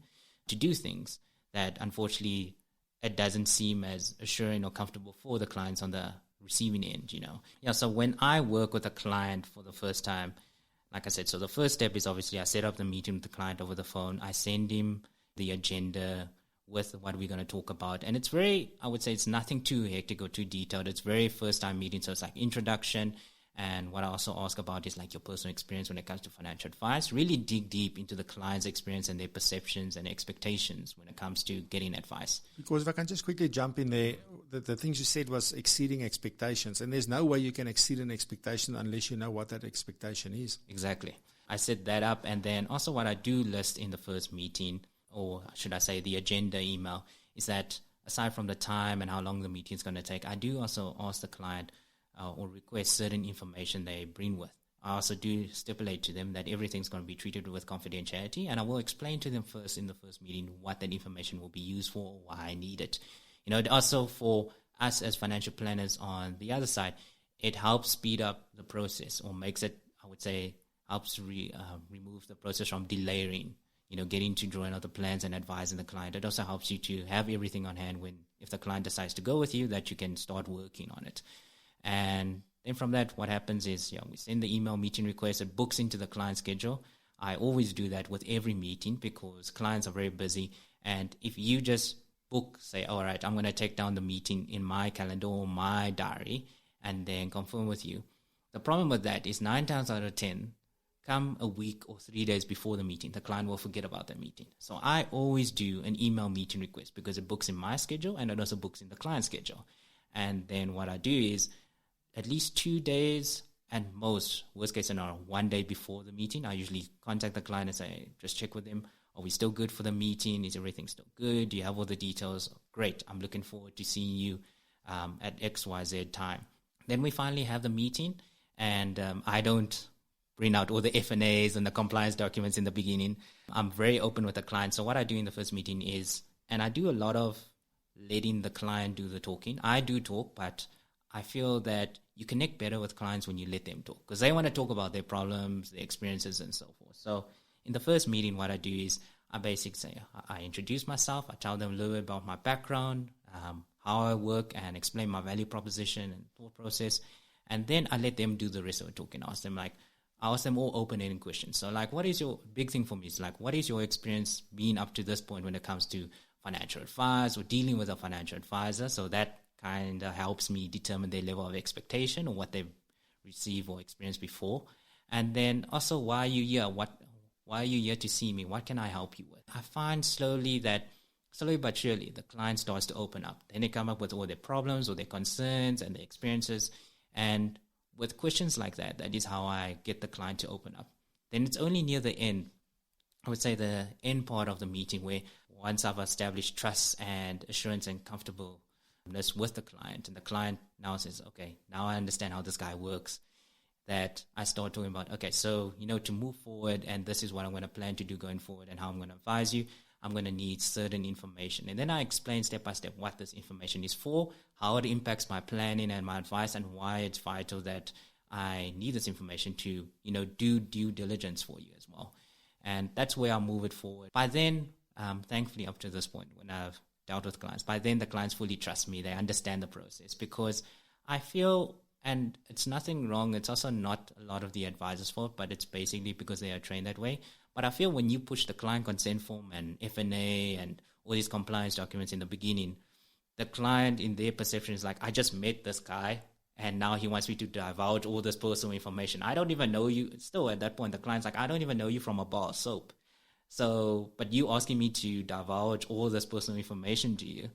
to do things that unfortunately it doesn't seem as assuring or comfortable for the clients on the receiving end, you know. Yeah, so when I work with a client for the first time, like I said, so the first step is obviously I set up the meeting with the client over the phone. I send him the agenda with what we're going to talk about. And it's very, I would say it's nothing too hectic or too detailed. It's very first time meeting. So it's like introduction. And what I also ask about is like your personal experience when it comes to financial advice. Really dig deep into the client's experience and their perceptions and expectations when it comes to getting advice. Because if I can just quickly jump in there, the things you said was exceeding expectations. And there's no way you can exceed an expectation unless you know what that expectation is. Exactly. I set that up. And then also what I do list in the first meeting, or should I say the agenda email, is that aside from the time and how long the meeting is going to take, I do also ask the client or request certain information they bring with. I also do stipulate to them that everything's going to be treated with confidentiality, and I will explain to them first in the first meeting what that information will be used for, why I need it. You know, also for us as financial planners on the other side, it helps speed up the process, or makes it, I would say, helps remove the process from delaying, you know, getting to drawing out the plans and advising the client. It also helps you to have everything on hand when, if the client decides to go with you, that you can start working on it. And then from that, what happens is, we send the email meeting request. It books into the client schedule. I always do that with every meeting because clients are very busy. And if you just book, say, all right, I'm going to take down the meeting in my calendar or my diary and then confirm with you. The problem with that is 9 times out of 10, come a week or 3 days before the meeting, the client will forget about the meeting. So I always do an email meeting request because it books in my schedule and it also books in the client schedule. And then what I do is, at least 2 days, and most, worst case scenario, 1 day before the meeting, I usually contact the client and say, just check with them. Are we still good for the meeting? Is everything still good? Do you have all the details? Great. I'm looking forward to seeing you at XYZ time. Then we finally have the meeting, and I don't bring out all the F&As and the compliance documents in the beginning. I'm very open with the client. So what I do in the first meeting is, and I do a lot of letting the client do the talking. I do talk, but I feel that you connect better with clients when you let them talk because they want to talk about their problems, their experiences, and so forth. So in the first meeting, what I do is I basically say, I introduce myself. I tell them a little bit about my background, how I work, and explain my value proposition and thought process. And then I let them do the rest of the talking. I ask them all open-ended questions. So like, what is your big thing for me? It's like, what is your experience being up to this point when it comes to financial advice or dealing with a financial advisor? So that kind of helps me determine their level of expectation or what they've received or experienced before. And then also, why are you here? Why are you here to see me? What can I help you with? I find slowly but surely, the client starts to open up. Then they come up with all their problems or their concerns and their experiences. And with questions like that, that is how I get the client to open up. Then it's only near the end, I would say the end part of the meeting, where once I've established trust and assurance and comfortable with the client, and the client now says, okay, now I understand how this guy works, that I start talking about, okay, so, to move forward, and this is what I'm going to plan to do going forward and how I'm going to advise you, I'm going to need certain information. And then I explain step by step what this information is for, how it impacts my planning and my advice, and why it's vital that I need this information to, do due diligence for you as well. And that's where I'll move it forward. By then, thankfully, up to this point, when I've dealt with clients, by then the clients fully trust me. They understand the process because I feel, and it's nothing wrong, it's also not a lot of the advisor's fault, but it's basically because they are trained that way. But I feel when you push the client consent form and F&A and all these compliance documents in the beginning, the client in their perception is like, I just met this guy and now he wants me to divulge all this personal information. I don't even know you. Still at that point, the client's like, I don't even know you from a bar of soap. So, but you asking me to divulge all this personal information to you.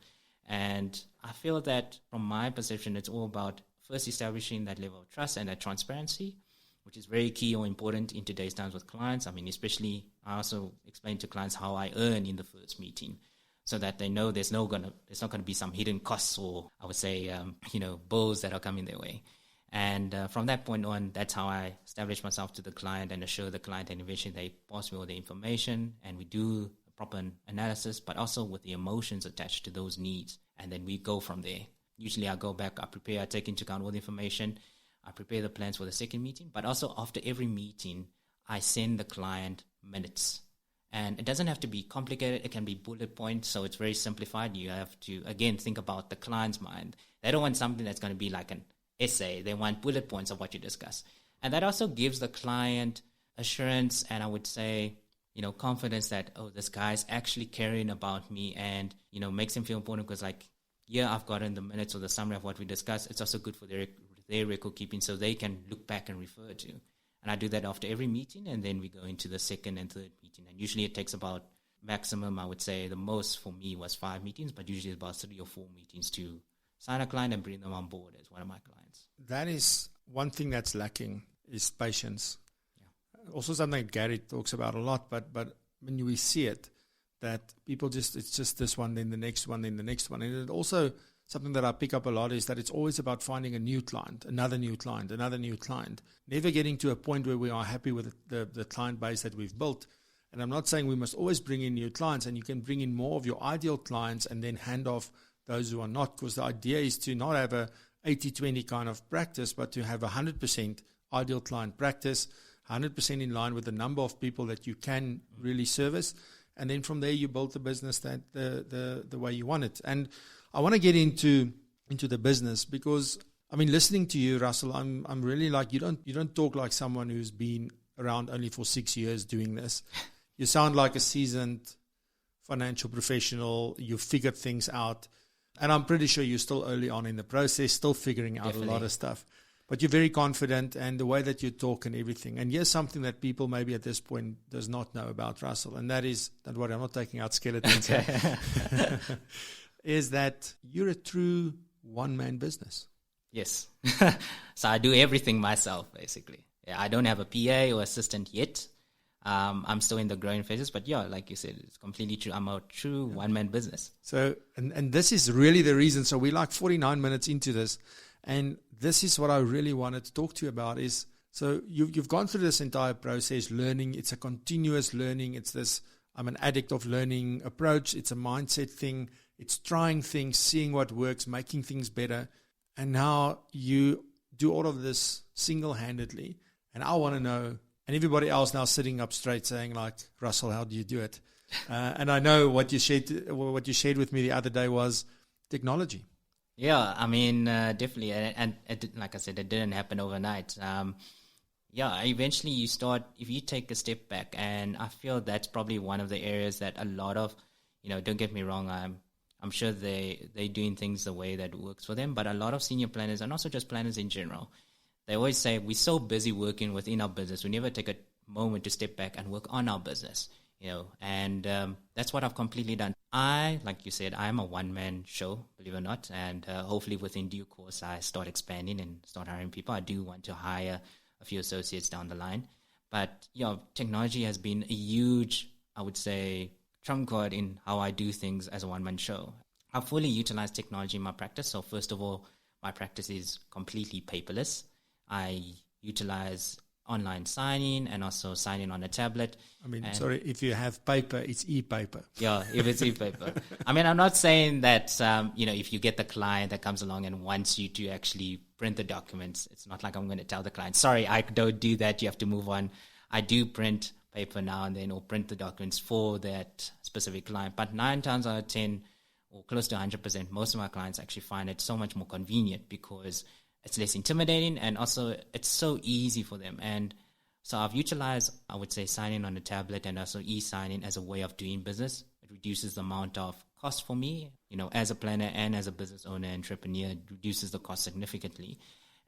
And I feel that from my perception, it's all about first establishing that level of trust and that transparency, which is very key or important in today's times with clients. I mean, especially I also explain to clients how I earn in the first meeting so that they know there's not going to be some hidden costs or I would say, bills that are coming their way. And from that point on, that's how I establish myself to the client and assure the client, and eventually they pass me all the information and we do a proper analysis, but also with the emotions attached to those needs. And then we go from there. Usually I go back, I take into account all the information, I prepare the plans for the second meeting, but also after every meeting, I send the client minutes. And it doesn't have to be complicated. It can be bullet points, so it's very simplified. You have to, again, think about the client's mind. They don't want something that's going to be like an essay. They want bullet points of what you discuss. And that also gives the client assurance and I would say, confidence that, oh, this guy's actually caring about me and, makes him feel important because I've gotten the minutes or the summary of what we discussed. It's also good for their record keeping so they can look back and refer to. And I do that after every meeting and then we go into the second and third meeting. And usually it takes about maximum, I would say the most for me was 5 meetings, but usually it's about 3 or 4 meetings to sign a client and bring them on board as one of my clients. That is one thing that's lacking is patience. Yeah. Also something that Gary talks about a lot, but when we see it, that people it's just this one, then the next one, then the next one. And it also something that I pick up a lot is that it's always about finding a new client, another new client, another new client, never getting to a point where we are happy with the client base that we've built. And I'm not saying we must always bring in new clients, and you can bring in more of your ideal clients and then hand off those who are not, because the idea is to not have a 80-20 kind of practice, but to have 100% ideal client practice, 100% in line with the number of people that you can really service. And then from there, you build the business that the way you want it. And I want to get into the business because, listening to you, Russell, I'm really you don't talk like someone who's been around only for 6 years doing this. You sound like a seasoned financial professional. You figured things out. And I'm pretty sure you're still early on in the process, still figuring out Definitely. A lot of stuff. But you're very confident and the way that you talk and everything. And here's something that people maybe at this point does not know about Russell. And that is, don't worry, I'm not taking out skeletons here, is that you're a true one-man business. Yes. So I do everything myself, basically. Yeah, I don't have a PA or assistant yet. I'm still in the growing phases, but yeah, like you said, it's completely true. I'm a true one-man business. So, and this is really the reason. So we're 49 minutes into this, and this is what I really wanted to talk to you about is, so you've gone through this entire process, learning. It's a continuous learning. It's this, I'm an addict of learning approach. It's a mindset thing. It's trying things, seeing what works, making things better. And now you do all of this single-handedly. And I want to know, and everybody else now sitting up straight saying Russell, how do you do it? And I know what you shared with me the other day was technology. Yeah, definitely. And it, like I said, it didn't happen overnight. Eventually you start, if you take a step back, and I feel that's probably one of the areas that a lot of, don't get me wrong, I'm sure they're doing things the way that works for them, but a lot of senior planners, and also just planners in general, they always say we're so busy working within our business, we never take a moment to step back and work on our business, and that's what I've completely done. Like you said, I'm a one-man show, believe it or not, and hopefully within due course I start expanding and start hiring people. I do want to hire a few associates down the line, but technology has been a huge, I would say, trump card in how I do things as a one-man show. I fully utilize technology in my practice. So first of all, my practice is completely paperless. I utilize online signing and also signing on a tablet. Sorry, if you have paper, it's e-paper. Yeah, if it's e-paper. I'm not saying that, if you get the client that comes along and wants you to actually print the documents, it's not like I'm going to tell the client, sorry, I don't do that, you have to move on. I do print paper now and then or print the documents for that specific client. But 9 times out of 10 or close to 100%, most of my clients actually find it so much more convenient because it's less intimidating and also it's so easy for them. And so I've utilized, I would say, signing on a tablet and also e-signing as a way of doing business. It reduces the amount of cost for me, as a planner and as a business owner, entrepreneur, it reduces the cost significantly.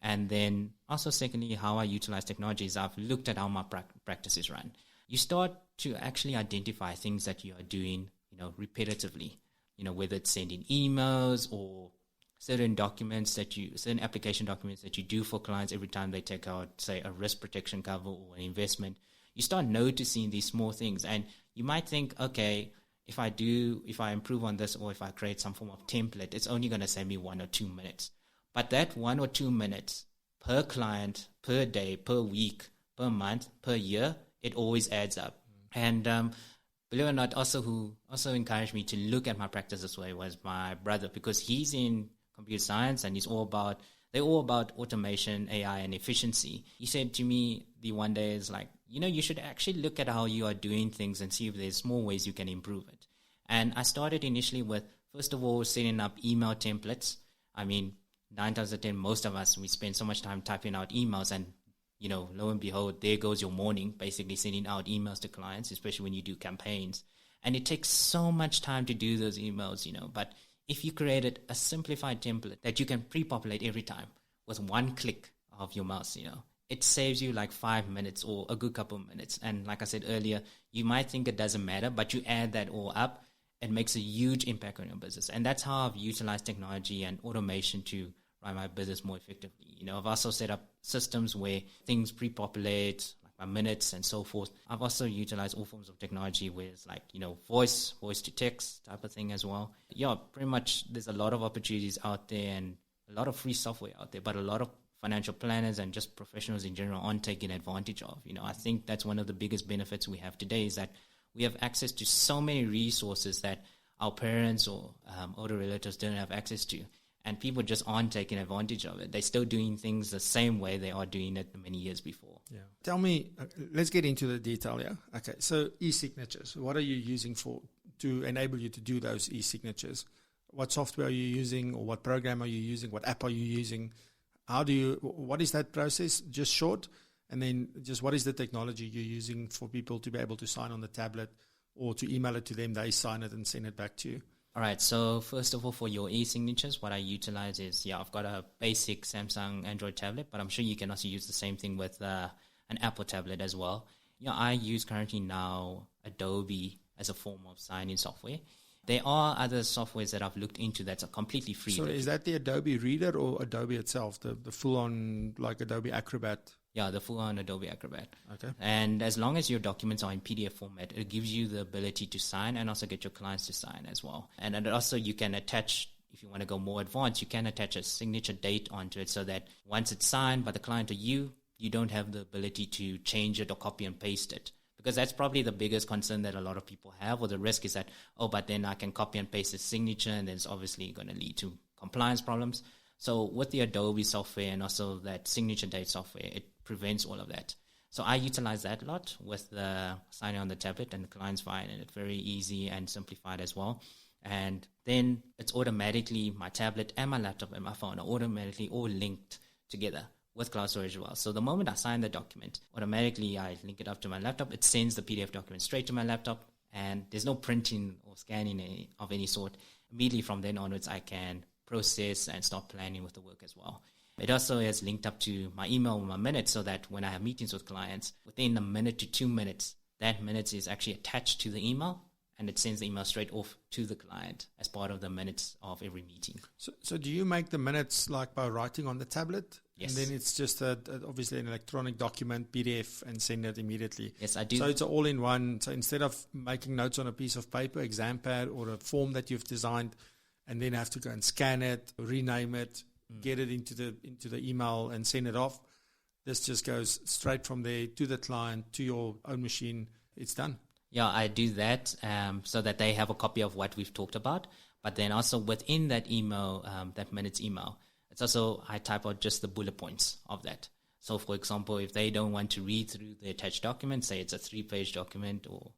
And then also secondly, how I utilize technology is I've looked at how my practices run. You start to actually identify things that you are doing, repetitively, whether it's sending emails or certain application documents that you do for clients every time they take out, say, a risk protection cover or an investment. You start noticing these small things and you might think, okay, if I improve on this or if I create some form of template, it's only going to save me 1 or 2 minutes. But that 1 or 2 minutes per client, per day, per week, per month, per year, it always adds up. And believe it or not, who also encouraged me to look at my practice this way was my brother, because he's in computer science and they're all about automation, AI, and efficiency. He said to me the one day is you should actually look at how you are doing things and see if there's small ways you can improve it. And I started initially with, first of all, setting up email templates. 9 times out of 10, most of us, we spend so much time typing out emails, and lo and behold, there goes your morning, basically sending out emails to clients, especially when you do campaigns. And it takes so much time to do those emails, but if you created a simplified template that you can pre-populate every time with one click of your mouse, it saves you like 5 minutes or a good couple of minutes. And like I said earlier, you might think it doesn't matter, but you add that all up, it makes a huge impact on your business. And that's how I've utilized technology and automation to run my business more effectively. I've also set up systems where things pre-populate, like my minutes and so forth. I've also utilized all forms of technology where it's like, voice to text type of thing as well. Yeah, pretty much there's a lot of opportunities out there and a lot of free software out there, but a lot of financial planners and just professionals in general aren't taking advantage of. I think that's one of the biggest benefits we have today is that we have access to so many resources that our parents or older relatives don't have access to. And people just aren't taking advantage of it. They're still doing things the same way they are doing it many years before. Yeah. Tell me, let's get into the detail, yeah? Okay, so e-signatures. What are you using to enable you to do those e-signatures? What software are you using, or what program are you using? What app are you using? What is that process? Just short. And then just what is the technology you're using for people to be able to sign on the tablet or to email it to them, they sign it and send it back to you? All right. So first of all, for your e-signatures, what I utilize is, I've got a basic Samsung Android tablet, but I'm sure you can also use the same thing with an Apple tablet as well. I use currently now Adobe as a form of sign-in software. There are other softwares that I've looked into that's completely free. So is that the Adobe Reader or Adobe itself, the full-on like Adobe Acrobat? Yeah, the full-on Adobe Acrobat. Okay. And as long as your documents are in PDF format, it gives you the ability to sign and also get your clients to sign as well. And then also you can attach, if you want to go more advanced, you can attach a signature date onto it so that once it's signed by the client or you don't have the ability to change it or copy and paste it. Because that's probably the biggest concern that a lot of people have, or the risk is that, but then I can copy and paste the signature and then it's obviously going to lead to compliance problems. So with the Adobe software and also that signature date software, it prevents all of that. So I utilize that a lot with the signing on the tablet, and the client's fine, and it's very easy and simplified as well. And then it's automatically, my tablet and my laptop and my phone are automatically all linked together with cloud storage as well. So the moment I sign the document, automatically I link it up to my laptop. It sends the PDF document straight to my laptop, and there's no printing or scanning of any sort. Immediately from then onwards, I can process and start planning with the work as well. It also is linked up to my email with my minutes, so that when I have meetings with clients, within a minute to 2 minutes, that minutes is actually attached to the email, and it sends the email straight off to the client as part of the minutes of every meeting. So do you make the minutes like by writing on the tablet? Yes. And then it's just obviously an electronic document, PDF, and send it immediately. Yes, I do. So it's all in one. So instead of making notes on a piece of paper, exam pad, or a form that you've designed, and then have to go and scan it, rename it, get it into the email and send it off, this just goes straight from there to the client, to your own machine. It's done. Yeah, I do that so that they have a copy of what we've talked about. But then also within that email, that minutes email, it's also, I type out just the bullet points of that. So for example, if they don't want to read through the attached document, say it's a 3-page document or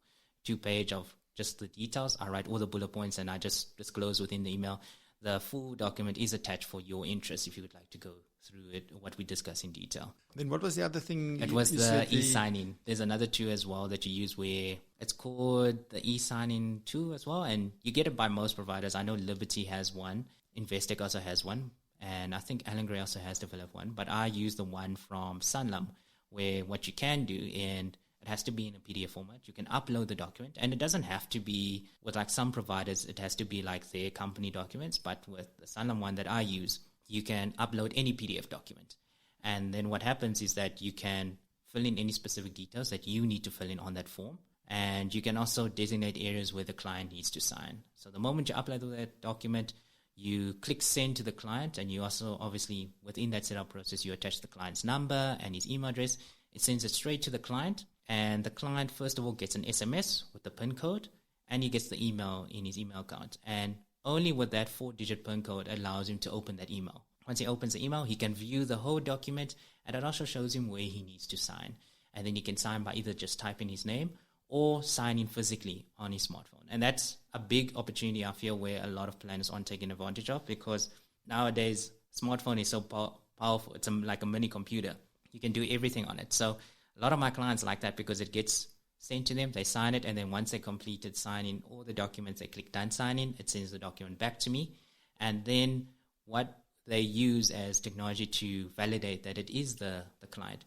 2-page of just the details, I write all the bullet points and I just disclose within the email. The full document is attached for your interest if you would like to go through it, what we discuss in detail. Then what was the other thing? It was the e-signing. There's another tool as well that you use where it's called the e-signing tool as well. And you get it by most providers. I know Liberty has one. Investec also has one. And I think Alan Gray also has developed one. But I use the one from Sanlam, where what you can do, and it has to be in a PDF format. You can upload the document, and it doesn't have to be with like some providers. It has to be like their company documents. But with the Sanlam one that I use, you can upload any PDF document. And then what happens is that you can fill in any specific details that you need to fill in on that form. And you can also designate areas where the client needs to sign. So the moment you upload that document, you click send to the client, and you also obviously within that setup process, you attach the client's number and his email address. It sends it straight to the client, and the client first of all gets an SMS with the PIN code, and he gets the email in his email account. And only with that 4-digit PIN code allows him to open that email. Once he opens the email, he can view the whole document, and it also shows him where he needs to sign. And then he can sign by either just typing his name or signing physically on his smartphone. And that's a big opportunity, I feel, where a lot of planners aren't taking advantage of, because nowadays smartphone is so powerful. It's like a mini computer. You can do everything on it. So a lot of my clients like that because it gets sent to them, they sign it, and then once they completed signing all the documents, they click done signing, it sends the document back to me. And then what they use as technology to validate that it is the client,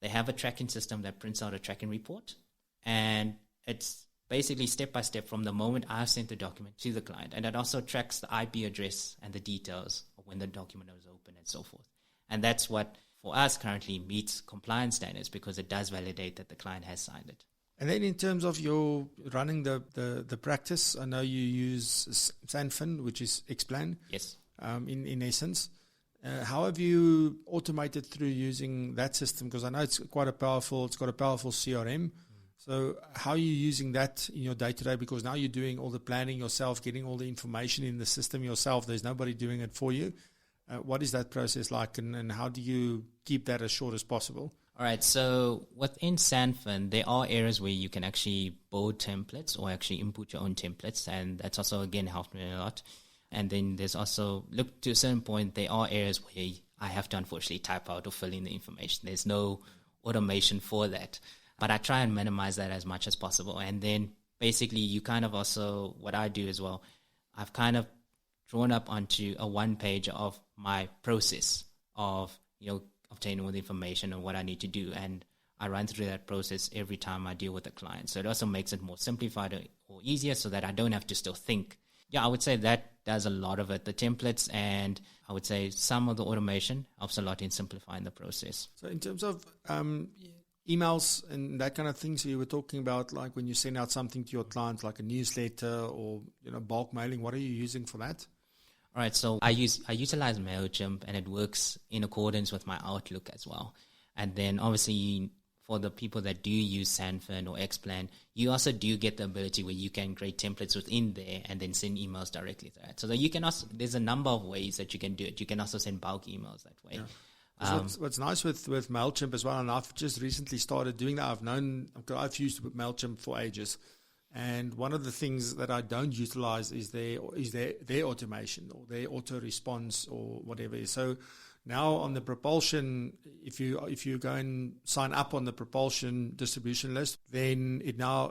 they have a tracking system that prints out a tracking report, and it's basically step by step from the moment I've sent the document to the client. And it also tracks the IP address and the details of when the document was opened and so forth. And that's what, for us, currently meets compliance standards because it does validate that the client has signed it. And then in terms of your running the practice, I know you use Sanfin, which is Explain. Yes. In essence. How have you automated through using that system? Because I know it's got a powerful CRM. So how are you using that in your day-to-day? Because now you're doing all the planning yourself, getting all the information in the system yourself. There's nobody doing it for you. What is that process like, and how do you keep that as short as possible? All right, so within Sanfin, there are areas where you can actually build templates or actually input your own templates, and that's also, again, helped me a lot. And then there's also, look, to a certain point, there are areas where I have to unfortunately type out or fill in the information. There's no automation for that. But I try and minimize that as much as possible. And then basically you kind of also, what I do as well, I've kind of drawn up onto a one page of my process of, obtaining all the information and what I need to do. And I run through that process every time I deal with a client. So it also makes it more simplified or easier so that I don't have to still think. Yeah, I would say that does a lot of it. The templates and I would say some of the automation helps a lot in simplifying the process. So in terms of emails and that kind of thing, so you were talking about like when you send out something to your clients, like a newsletter or bulk mailing, what are you using for that? All right, so I utilize MailChimp, and it works in accordance with my Outlook as well. And then obviously for the people that do use Sanfin or Xplan, you also do get the ability where you can create templates within there and then send emails directly to that. So that you can also, there's a number of ways that you can do it. You can also send bulk emails that way. Yeah. What's nice with MailChimp as well, and I've just recently started doing that. I've used MailChimp for ages. And one of the things that I don't utilize is their automation or their auto response or whatever. So now on the Propulsion, if you go and sign up on the Propulsion distribution list, then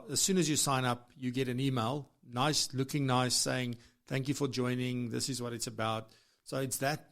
as soon as you sign up, you get an email, looking nice, saying, thank you for joining. This is what it's about. So it's that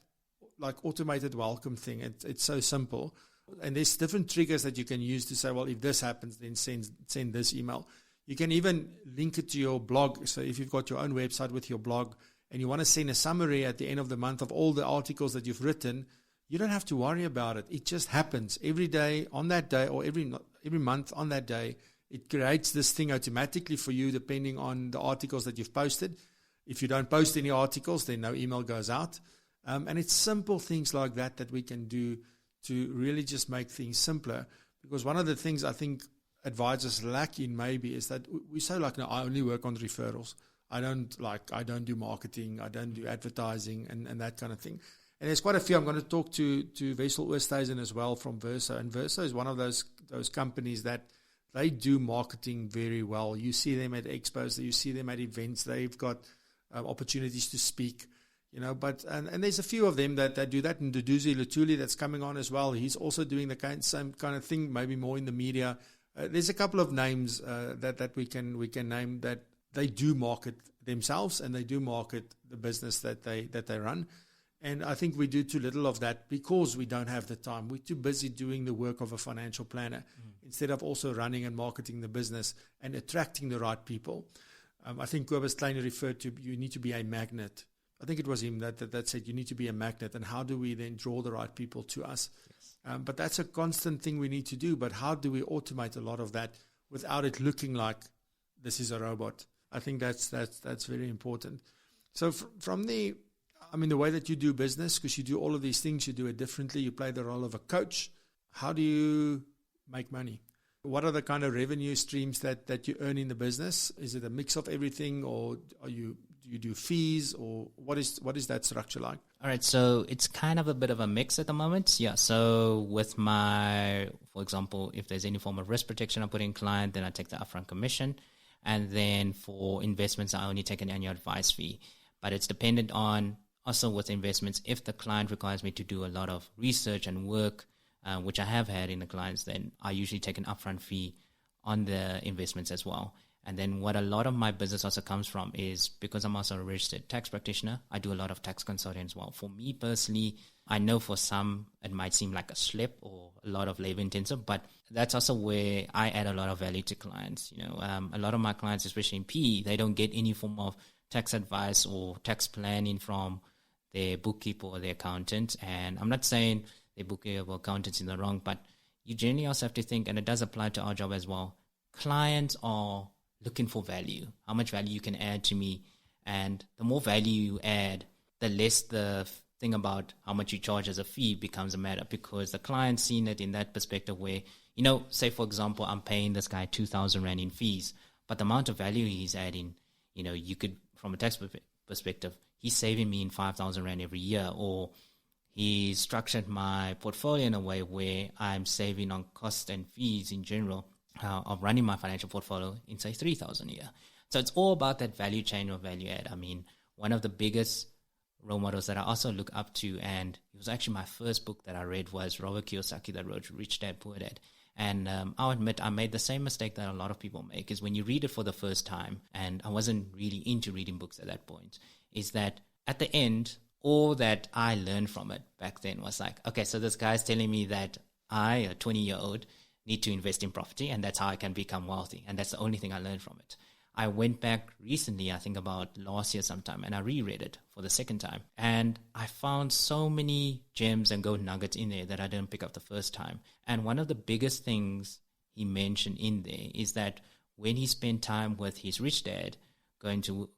like automated welcome thing. It's so simple. And there's different triggers that you can use to say, well, if this happens, then send this email. You can even link it to your blog. So if you've got your own website with your blog and you want to send a summary at the end of the month of all the articles that you've written, you don't have to worry about it. It just happens every day on that day, or every month on that day. It creates this thing automatically for you depending on the articles that you've posted. If you don't post any articles, then no email goes out. And it's simple things like that we can do to really just make things simpler. Because one of the things I think advisors lack in maybe is that we say like, no, I only work on referrals. I don't do marketing, I don't do advertising and that kind of thing. And there's quite a few. I'm going to talk to Wessel Oosthuizen as well from Verso. And Verso is one of those companies that they do marketing very well. You see them at expos, you see them at events. They've got opportunities to speak, but there's a few of them that do that. And Duduzi Lutuli that's coming on as well. He's also doing the same kind of thing, maybe more in the media. There's a couple of names that we can name that they do market themselves and they do market the business that they run. And I think we do too little of that because we don't have the time. We're too busy doing the work of a financial planner instead of also running and marketing the business and attracting the right people. I think Kobus Kleiner referred to you need to be a magnet. I think it was him that said you need to be a magnet. And how do we then draw the right people to us? Yes. But that's a constant thing we need to do. But how do we automate a lot of that without it looking like this is a robot? I think that's very important. So from the way that you do business, because you do all of these things, you do it differently. You play the role of a coach. How do you make money? What are the kind of revenue streams that you earn in the business? Is it a mix of everything, or do you do fees, or what is that structure like? All right, so it's kind of a bit of a mix at the moment. Yeah, so with for example, if there's any form of risk protection I put in client, then I take the upfront commission. And then for investments, I only take an annual advice fee. But it's dependent on also with investments, if the client requires me to do a lot of research and work, which I have had in the clients, then I usually take an upfront fee on the investments as well. And then what a lot of my business also comes from is because I'm also a registered tax practitioner, I do a lot of tax consulting as well. For me personally, I know for some it might seem like a slip or a lot of labor intensive, but that's also where I add a lot of value to clients. A lot of my clients, especially in PE, they don't get any form of tax advice or tax planning from their bookkeeper or their accountant. And I'm not saying their bookkeeper or accountant's in the wrong, but you generally also have to think, and it does apply to our job as well, clients are looking for value, how much value you can add to me. And the more value you add, the less the thing about how much you charge as a fee becomes a matter, because the client's seen it in that perspective where, say for example, I'm paying this guy 2,000 Rand in fees, but the amount of value he's adding, you could, from a tax perspective, he's saving me in 5,000 Rand every year, or he structured my portfolio in a way where I'm saving on costs and fees in general of running my financial portfolio in, say, 3,000 a year. So it's all about that value chain or value add. I mean, one of the biggest role models that I also look up to, and it was actually my first book that I read, was Robert Kiyosaki that wrote Rich Dad, Poor Dad. And I'll admit I made the same mistake that a lot of people make, is when you read it for the first time, and I wasn't really into reading books at that point, is that at the end, all that I learned from it back then was like, okay, so this guy's telling me that I, a 20-year-old, need to invest in property, and that's how I can become wealthy. And that's the only thing I learned from it. I went back recently, I think about last year sometime, and I reread it for the second time. And I found so many gems and gold nuggets in there that I didn't pick up the first time. And one of the biggest things he mentioned in there is that when he spent time with his rich dad, going to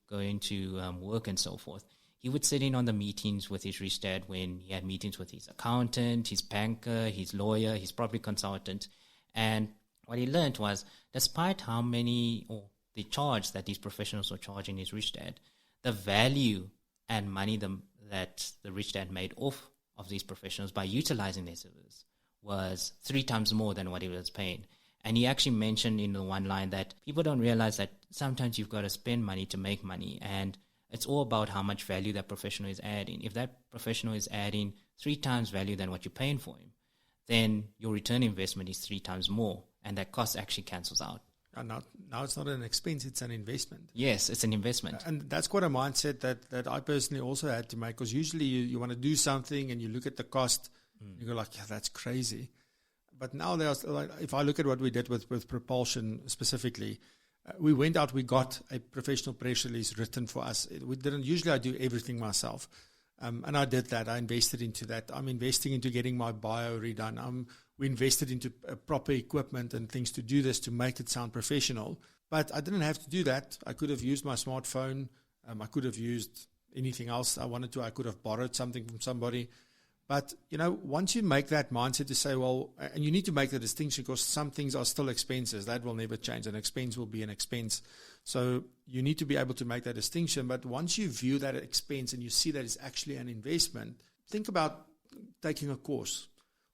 work and so forth, he would sit in on the meetings with his rich dad when he had meetings with his accountant, his banker, his lawyer, his property consultant. And what he learned was, despite how many, or the charge that these professionals were charging his rich dad, the value and money that the rich dad made off of these professionals by utilizing their service was 3 times more than what he was paying. And he actually mentioned in the one line that people don't realize that sometimes you've got to spend money to make money, and it's all about how much value that professional is adding. If that professional is adding 3 times value than what you're paying for him, then your return investment is 3 times more, and that cost actually cancels out. And now it's not an expense, it's an investment. Yes, it's an investment. And that's quite a mindset that I personally also had to make, because usually you want to do something and you look at the cost, you go like, yeah, that's crazy. But now if I look at what we did with Propulsion specifically, we went out, we got a professional press release written for us. Usually I do everything myself. And I did that. I invested into that. I'm investing into getting my bio redone. We invested into proper equipment and things to do this, to make it sound professional. But I didn't have to do that. I could have used my smartphone. I could have used anything else I wanted to. I could have borrowed something from somebody. But, once you make that mindset to say, well, and you need to make the distinction, because some things are still expenses. That will never change. An expense will be an expense. So you need to be able to make that distinction. But once you view that expense and you see that it's actually an investment, think about taking a course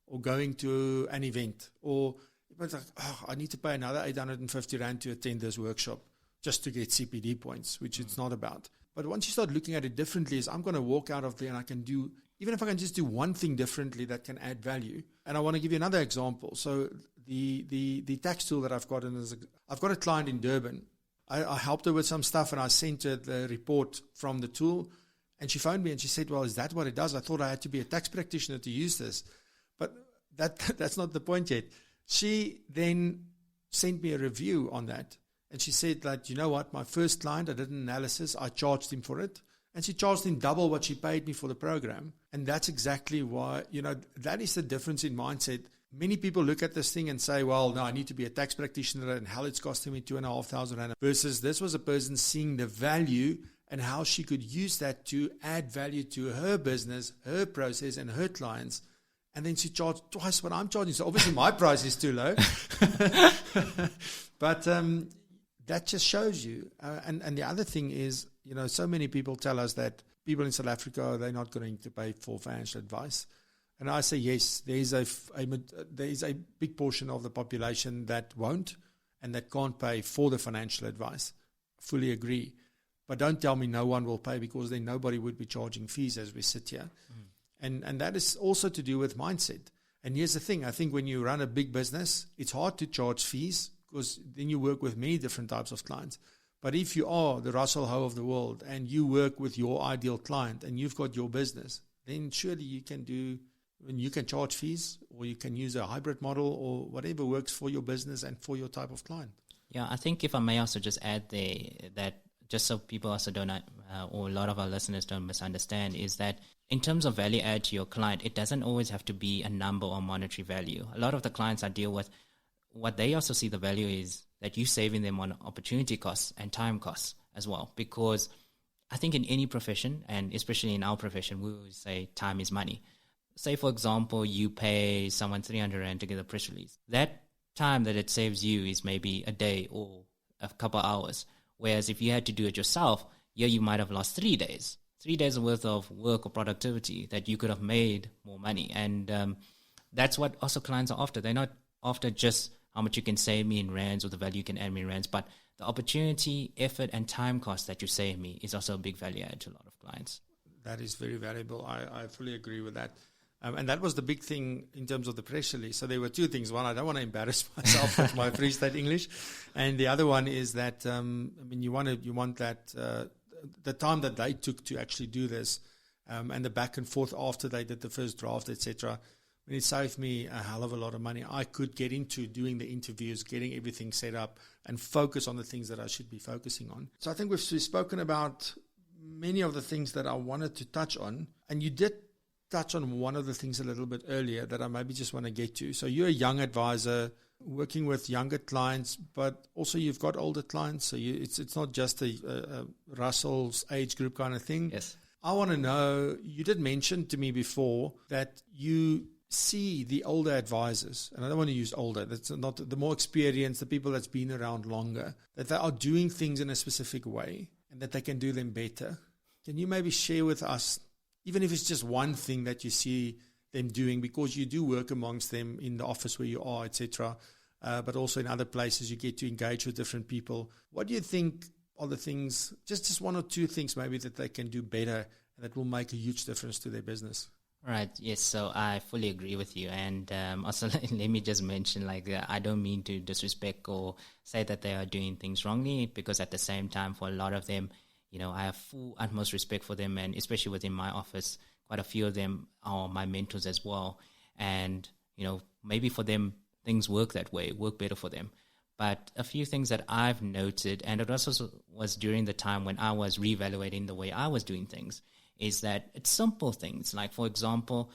or going to an event, or it's like, I need to pay another 850 Rand to attend this workshop just to get CPD points, which it's not about. But once you start looking at it differently, is I'm going to walk out of there and I can do, even if I can just do one thing differently that can add value. And I want to give you another example. So the tax tool that I've got, I've got a client in Durban. I helped her with some stuff and I sent her the report from the tool, and she phoned me and she said, well, is that what it does? I thought I had to be a tax practitioner to use this. But that's not the point yet. She then sent me a review on that. And she said that, you know what, my first client, I did an analysis, I charged him for it. And she charged him double what she paid me for the program. And that's exactly why, that is the difference in mindset. Many people look at this thing and say, well, no, I need to be a tax practitioner, and hell, it's costing me 2,500 Rand. Versus this was a person seeing the value and how she could use that to add value to her business, her process, and her clients. And then she charged twice what I'm charging. So obviously my price is too low. But that just shows you. And the other thing is, so many people tell us that people in South Africa, they're not going to pay for financial advice. And I say, yes, there is a big portion of the population that won't and that can't pay for the financial advice. Fully agree. But don't tell me no one will pay, because then nobody would be charging fees as we sit here. And that is also to do with mindset. And here's the thing. I think when you run a big business, it's hard to charge fees because then you work with many different types of clients. But if you are the Russell Ho of the world and you work with your ideal client and you've got your business, then surely you can charge fees, or you can use a hybrid model, or whatever works for your business and for your type of client. Yeah, I think if I may also just add there that just so people also don't, or a lot of our listeners don't misunderstand, is that in terms of value add to your client, it doesn't always have to be a number or monetary value. A lot of the clients I deal with, what they also see the value is that you're saving them on opportunity costs and time costs as well. Because I think in any profession, and especially in our profession, we always say time is money. Say, for example, you pay someone 300 Rand to get a press release. That time that it saves you is maybe a day or a couple of hours. Whereas if you had to do it yourself, you might have lost 3 days. 3 days worth of work or productivity that you could have made more money. And that's what also clients are after. They're not after just how much you can save me in rands or the value you can add me in rands, but the opportunity, effort, and time cost that you save me is also a big value add to a lot of clients. That is very valuable. I fully agree with that. And that was the big thing in terms of the press release. So there were two things. One, I don't want to embarrass myself with my Free State English. And the other one is that, you want that, the time that they took to actually do this, and the back and forth after they did the first draft, etc. It saved me a hell of a lot of money. I could get into doing the interviews, getting everything set up, and focus on the things that I should be focusing on. So I think we've spoken about many of the things that I wanted to touch on. And you did touch on one of the things a little bit earlier that I maybe just want to get to. So you're a young advisor working with younger clients, but also you've got older clients. So it's not just a Russell's age group kind of thing. Yes. I want to know, you did mention to me before that you see the older advisors, and I don't want to use older, that's not the more experienced, the people that's been around longer, that they are doing things in a specific way and that they can do them better. Can you maybe share with us, even if it's just one thing that you see them doing, because you do work amongst them in the office where you are, etc., but also in other places you get to engage with different people. What do you think are the things, just one or two things maybe that they can do better and that will make a huge difference to their business? Right. Yes. So I fully agree with you. And also let me just mention, I don't mean to disrespect or say that they are doing things wrongly, because at the same time, for a lot of them, I have full utmost respect for them. And especially within my office, quite a few of them are my mentors as well. And, maybe for them, things work that way, work better for them. But a few things that I've noted, and it also was during the time when I was reevaluating the way I was doing things, is that it's simple things. Like, for example,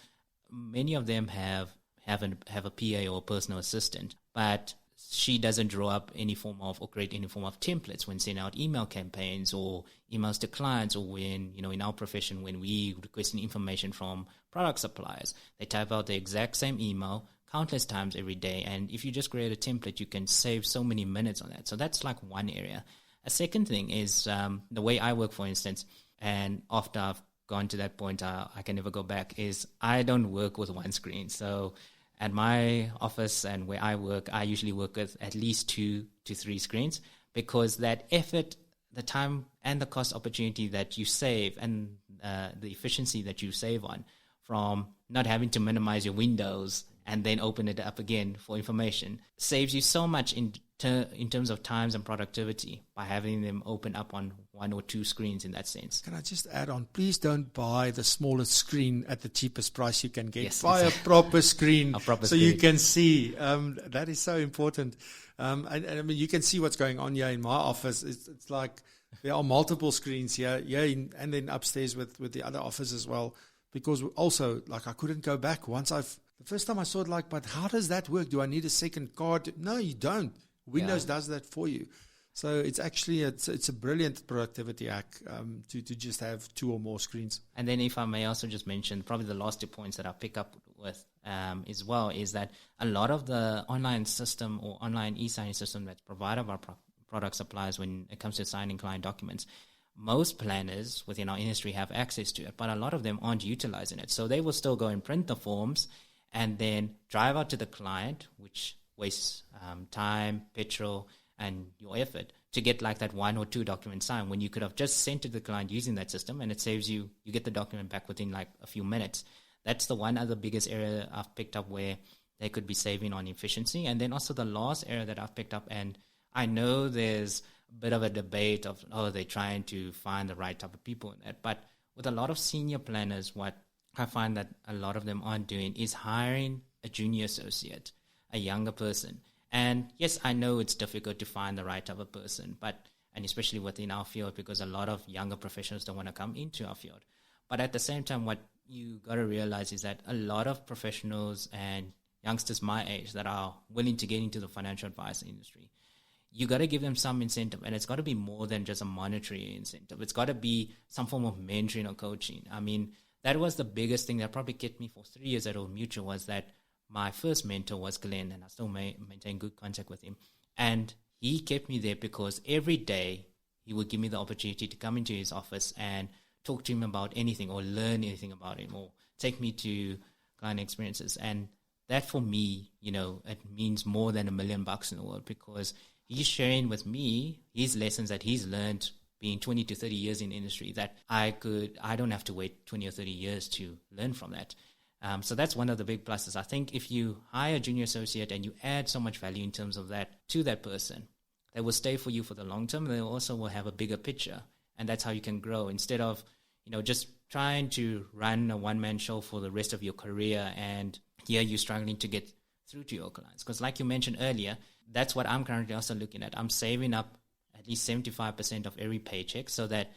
many of them have a PA or a personal assistant, but she doesn't draw up any form of or create any form of templates when sending out email campaigns or emails to clients, or when, in our profession, when we requesting information from product suppliers, they type out the exact same email countless times every day. And if you just create a template, you can save so many minutes on that. So that's like one area. A second thing is the way I work, for instance, and after I've gone to that point, I can never go back, is I don't work with one screen. So at my office and where I work, I usually work with at least 2 to 3 screens, because that effort, the time and the cost opportunity that you save, and the efficiency that you save on from not having to minimize your windows and then open it up again for information, saves you so much in terms of times and productivity by having them open up on 1 or 2 screens in that sense. Can I just add on, please don't buy the smallest screen at the cheapest price you can get. Yes, buy a proper screen you can see. That is so important. And I mean, you can see what's going on here in my office. It's like there are multiple screens here, and then upstairs with the other office as well. Because also, I couldn't go back the first time I saw it, but how does that work? Do I need a second card? No, you don't. Windows does that for you. So it's actually, it's a brilliant productivity hack to just have 2 or more screens. And then if I may also just mention, probably the last 2 points that I pick up with as well, is that a lot of the online system or online e-signing system that's provided by product suppliers when it comes to signing client documents, most planners within our industry have access to it, but a lot of them aren't utilizing it. So they will still go and print the forms and then drive out to the client, which wastes time, petrol, and your effort to get like that 1 or 2 documents signed when you could have just sent to the client using that system, and it saves you get the document back within like a few minutes. That's the one other biggest area I've picked up where they could be saving on efficiency. And then also the last area that I've picked up, and I know there's a bit of a debate of, they're trying to find the right type of people in that. But with a lot of senior planners, what I find that a lot of them aren't doing is hiring a junior associate, a younger person. And yes, I know it's difficult to find the right type of person, and especially within our field, because a lot of younger professionals don't want to come into our field. But at the same time, what you got to realize is that a lot of professionals and youngsters my age that are willing to get into the financial advice industry, you got to give them some incentive, and it's got to be more than just a monetary incentive. It's got to be some form of mentoring or coaching. I mean, that was the biggest thing that probably kept me for 3 years at Old Mutual, was that my first mentor was Glenn, and I still maintain good contact with him. And he kept me there because every day he would give me the opportunity to come into his office and talk to him about anything or learn anything about him or take me to client experiences. And that for me, it means more than $1 million in the world, because he's sharing with me his lessons that he's learned being 20 to 30 years in the industry, that I don't have to wait 20 or 30 years to learn from that. So that's one of the big pluses. I think if you hire a junior associate and you add so much value in terms of that to that person, they will stay for you for the long term. They also will have a bigger picture, and that's how you can grow, instead of just trying to run a one-man show for the rest of your career, and here you're struggling to get through to your clients. Because like you mentioned earlier, that's what I'm currently also looking at. I'm saving up at least 75% of every paycheck, so that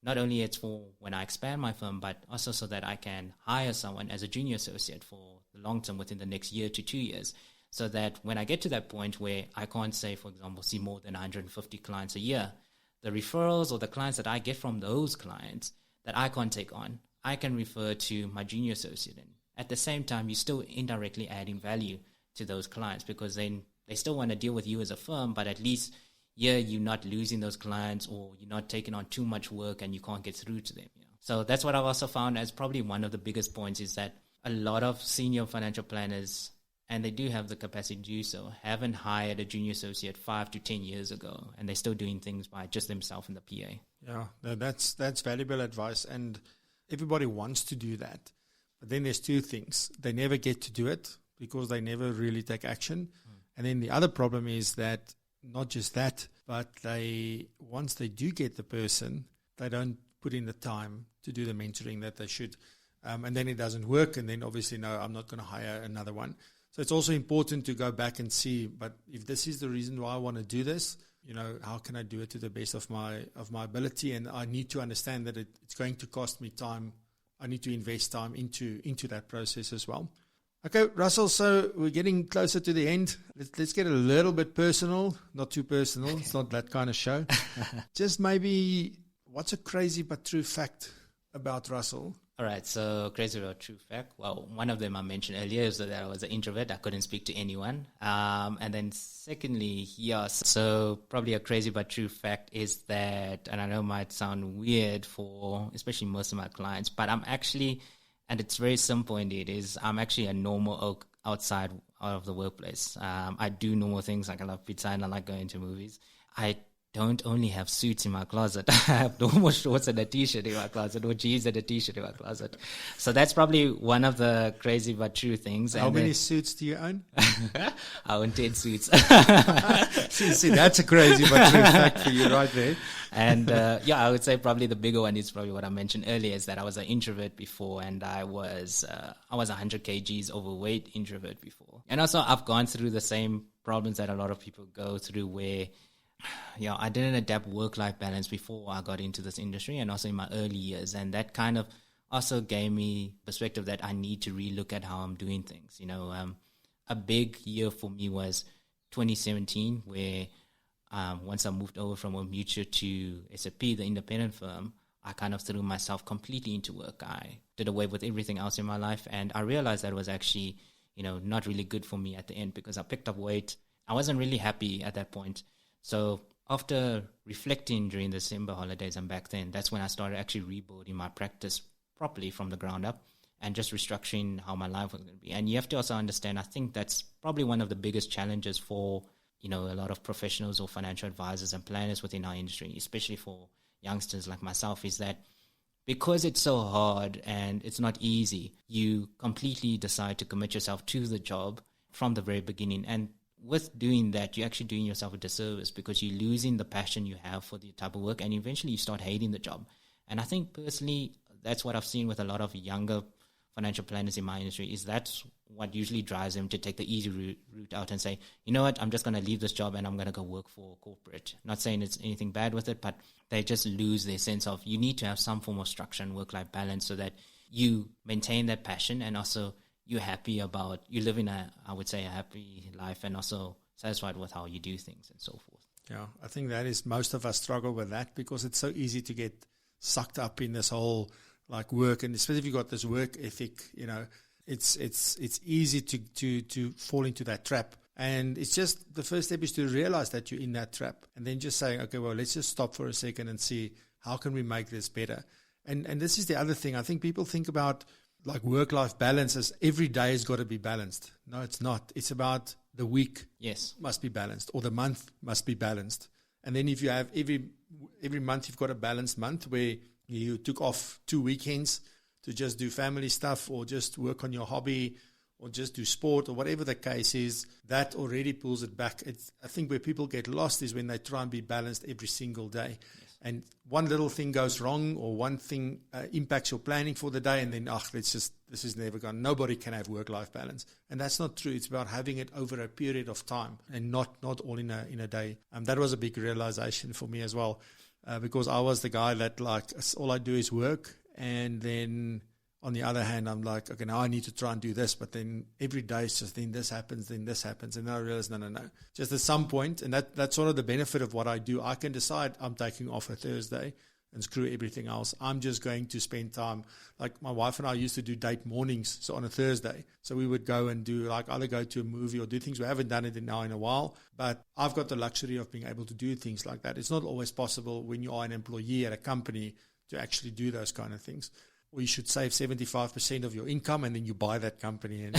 not only it's for when I expand my firm, but also so that I can hire someone as a junior associate for the long term within the next year to 2 years, so that when I get to that point where I can't say, for example, see more than 150 clients a year, the referrals or the clients that I get from those clients that I can't take on, I can refer to my junior associate. And at the same time, you're still indirectly adding value to those clients, because then they still want to deal with you as a firm, but at least you're not losing those clients, or you're not taking on too much work and you can't get through to them. So that's what I've also found as probably one of the biggest points, is that a lot of senior financial planners, and they do have the capacity to do so, haven't hired a junior associate 5 to 10 years ago, and they're still doing things by just themselves and the PA. Yeah, that's valuable advice, and everybody wants to do that. But then there's two things. They never get to do it because they never really take action. And then the other problem is that not just that, but once they do get the person, they don't put in the time to do the mentoring that they should. And then it doesn't work. And then obviously, no, I'm not going to hire another one. So it's also important to go back and see, but if this is the reason why I want to do this, how can I do it to the best of my ability? And I need to understand that it's going to cost me time. I need to invest time into that process as well. Okay, Russell, so we're getting closer to the end. Let's get a little bit personal, not too personal. It's not that kind of show. Just maybe, what's a crazy but true fact about Russell? All right, so crazy or true fact. Well, one of them I mentioned earlier is that I was an introvert. I couldn't speak to anyone. And then secondly, so probably a crazy but true fact is that, and I know it might sound weird for especially most of my clients, but I'm actually, and it's very simple indeed, is I'm actually a normal oak out of the workplace. I do normal things, like I love pizza and I like going to movies. I don't only have suits in my closet. I have normal shorts and a t-shirt in my closet, or jeans and a t-shirt in my closet. So that's probably one of the crazy but true things. How many suits do you own? I own 10 suits. See, that's a crazy but true fact for you right there. And I would say probably the bigger one is probably what I mentioned earlier, is that I was an introvert before, and I was 100 kgs overweight introvert before. And also I've gone through the same problems that a lot of people go through, where I didn't adapt work-life balance before I got into this industry, and also in my early years. And that kind of also gave me perspective that I need to relook at how I'm doing things. A big year for me was 2017, where once I moved over from a mutual to SAP, the independent firm, I kind of threw myself completely into work. I did away with everything else in my life, and I realized that it was actually, not really good for me at the end, because I picked up weight. I wasn't really happy at that point. So after reflecting during the December holidays and back then, that's when I started actually rebuilding my practice properly from the ground up, and just restructuring how my life was going to be. And you have to also understand, I think that's probably one of the biggest challenges for a lot of professionals or financial advisors and planners within our industry, especially for youngsters like myself, is that because it's so hard and it's not easy, you completely decide to commit yourself to the job from the very beginning. And with doing that, you're actually doing yourself a disservice because you're losing the passion you have for the type of work, and eventually you start hating the job. And I think personally, that's what I've seen with a lot of younger financial planners in my industry, is that's what usually drives them to take the easy route out and say, you know what, I'm just going to leave this job and I'm going to go work for corporate. Not saying it's anything bad with it, but they just lose their sense of, you need to have some form of structure and work-life balance so that you maintain that passion, and also you're happy about, you live in a happy life, and also satisfied with how you do things and so forth. Yeah, I think that is, most of us struggle with that because it's so easy to get sucked up in this whole like work, and especially if you've got this work ethic, it's easy to fall into that trap. And it's just, the first step is to realize that you're in that trap, and then just saying, okay, well, let's just stop for a second and see how can we make this better. And this is the other thing. I think people think about like work-life balance as every day has got to be balanced. No, it's not. It's about the week must be balanced, or the month must be balanced. And then if you have every month, you've got a balanced month where you took off 2 weekends to just do family stuff, or just work on your hobby, or just do sport, or whatever the case is, that already pulls it back. I think where people get lost is when they try and be balanced every single day. Yes. And one little thing goes wrong, or one thing impacts your planning for the day, and then, this is never gone. Nobody can have work-life balance. And that's not true. It's about having it over a period of time, and not all in a day. That was a big realization for me as well, because I was the guy that all I do is work, and then on the other hand, I'm like, okay, now I need to try and do this, but then every day it's just, then this happens, and then I realize, no. Just at some point, and that's sort of the benefit of what I do. I can decide I'm taking off a Thursday and screw everything else. I'm just going to spend time. Like my wife and I used to do date mornings, so on a Thursday. So we would go and do either go to a movie or do things. We haven't done it now in a while, but I've got the luxury of being able to do things like that. It's not always possible when you are an employee at a company to actually do those kind of things. Or you should save 75% of your income, and then you buy that company and,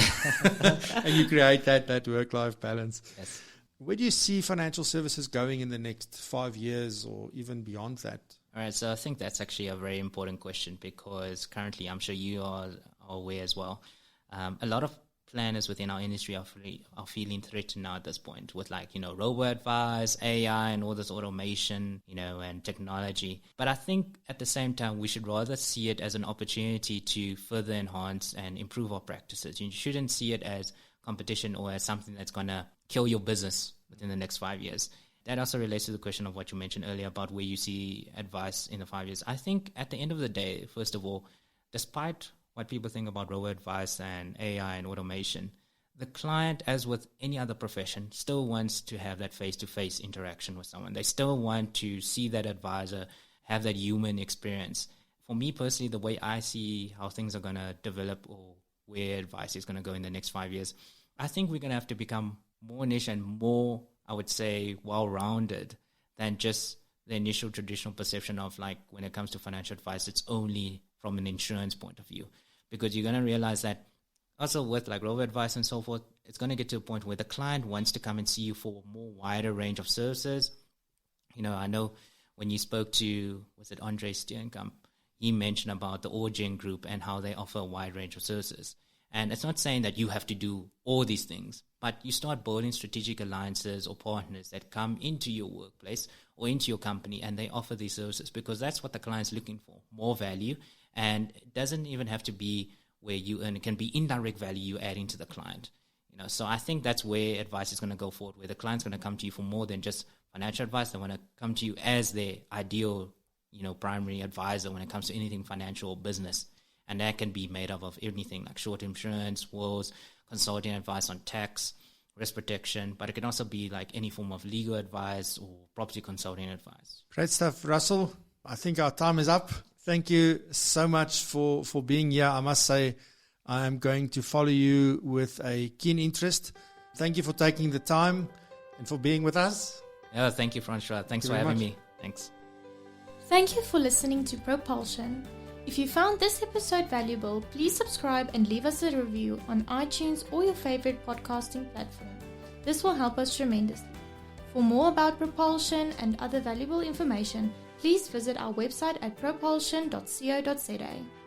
and you create that work-life balance. Yes. Where do you see financial services going in the next 5 years, or even beyond that? All right, so I think that's actually a very important question, because currently, I'm sure you are aware as well, a lot of planners within our industry are feeling threatened now at this point with robo-advice, AI, and all this automation, and technology. But I think at the same time, we should rather see it as an opportunity to further enhance and improve our practices. You shouldn't see it as competition or as something that's going to kill your business within the next 5 years. That also relates to the question of what you mentioned earlier about where you see advice in the 5 years. I think at the end of the day, first of all, despite what people think about robo-advice and AI and automation, the client, as with any other profession, still wants to have that face-to-face interaction with someone. They still want to see that advisor, have that human experience. For me personally, the way I see how things are going to develop, or where advice is going to go in the next 5 years, I think we're going to have to become more niche and more, I would say, well-rounded than just the initial traditional perception of, when it comes to financial advice, it's only from an insurance point of view. Because you're going to realize that also with robo-advice and so forth, it's going to get to a point where the client wants to come and see you for a more wider range of services. I know when you spoke to, was it Andre Steenkamp, he mentioned about the Origin Group and how they offer a wide range of services. And it's not saying that you have to do all these things, but you start building strategic alliances or partners that come into your workplace or into your company, and they offer these services, because that's what the client's looking for, more value. And it doesn't even have to be where you earn. It can be indirect value you're adding to the client. So I think that's where advice is going to go forward, where the client's going to come to you for more than just financial advice. They want to come to you as their ideal, primary advisor when it comes to anything financial or business. And that can be made up of anything like short insurance, wills, consulting advice on tax, risk protection, but it can also be any form of legal advice or property consulting advice. Great stuff, Russell. I think our time is up. Thank you so much for being here. I must say, I am going to follow you with a keen interest. Thank you for taking the time and for being with us. Yeah, thank you, Francois. Thanks for having me. Thanks. Thank you for listening to Propulsion. If you found this episode valuable, please subscribe and leave us a review on iTunes or your favorite podcasting platform. This will help us tremendously. For more about propulsion and other valuable information, please visit our website at propulsion.co.za.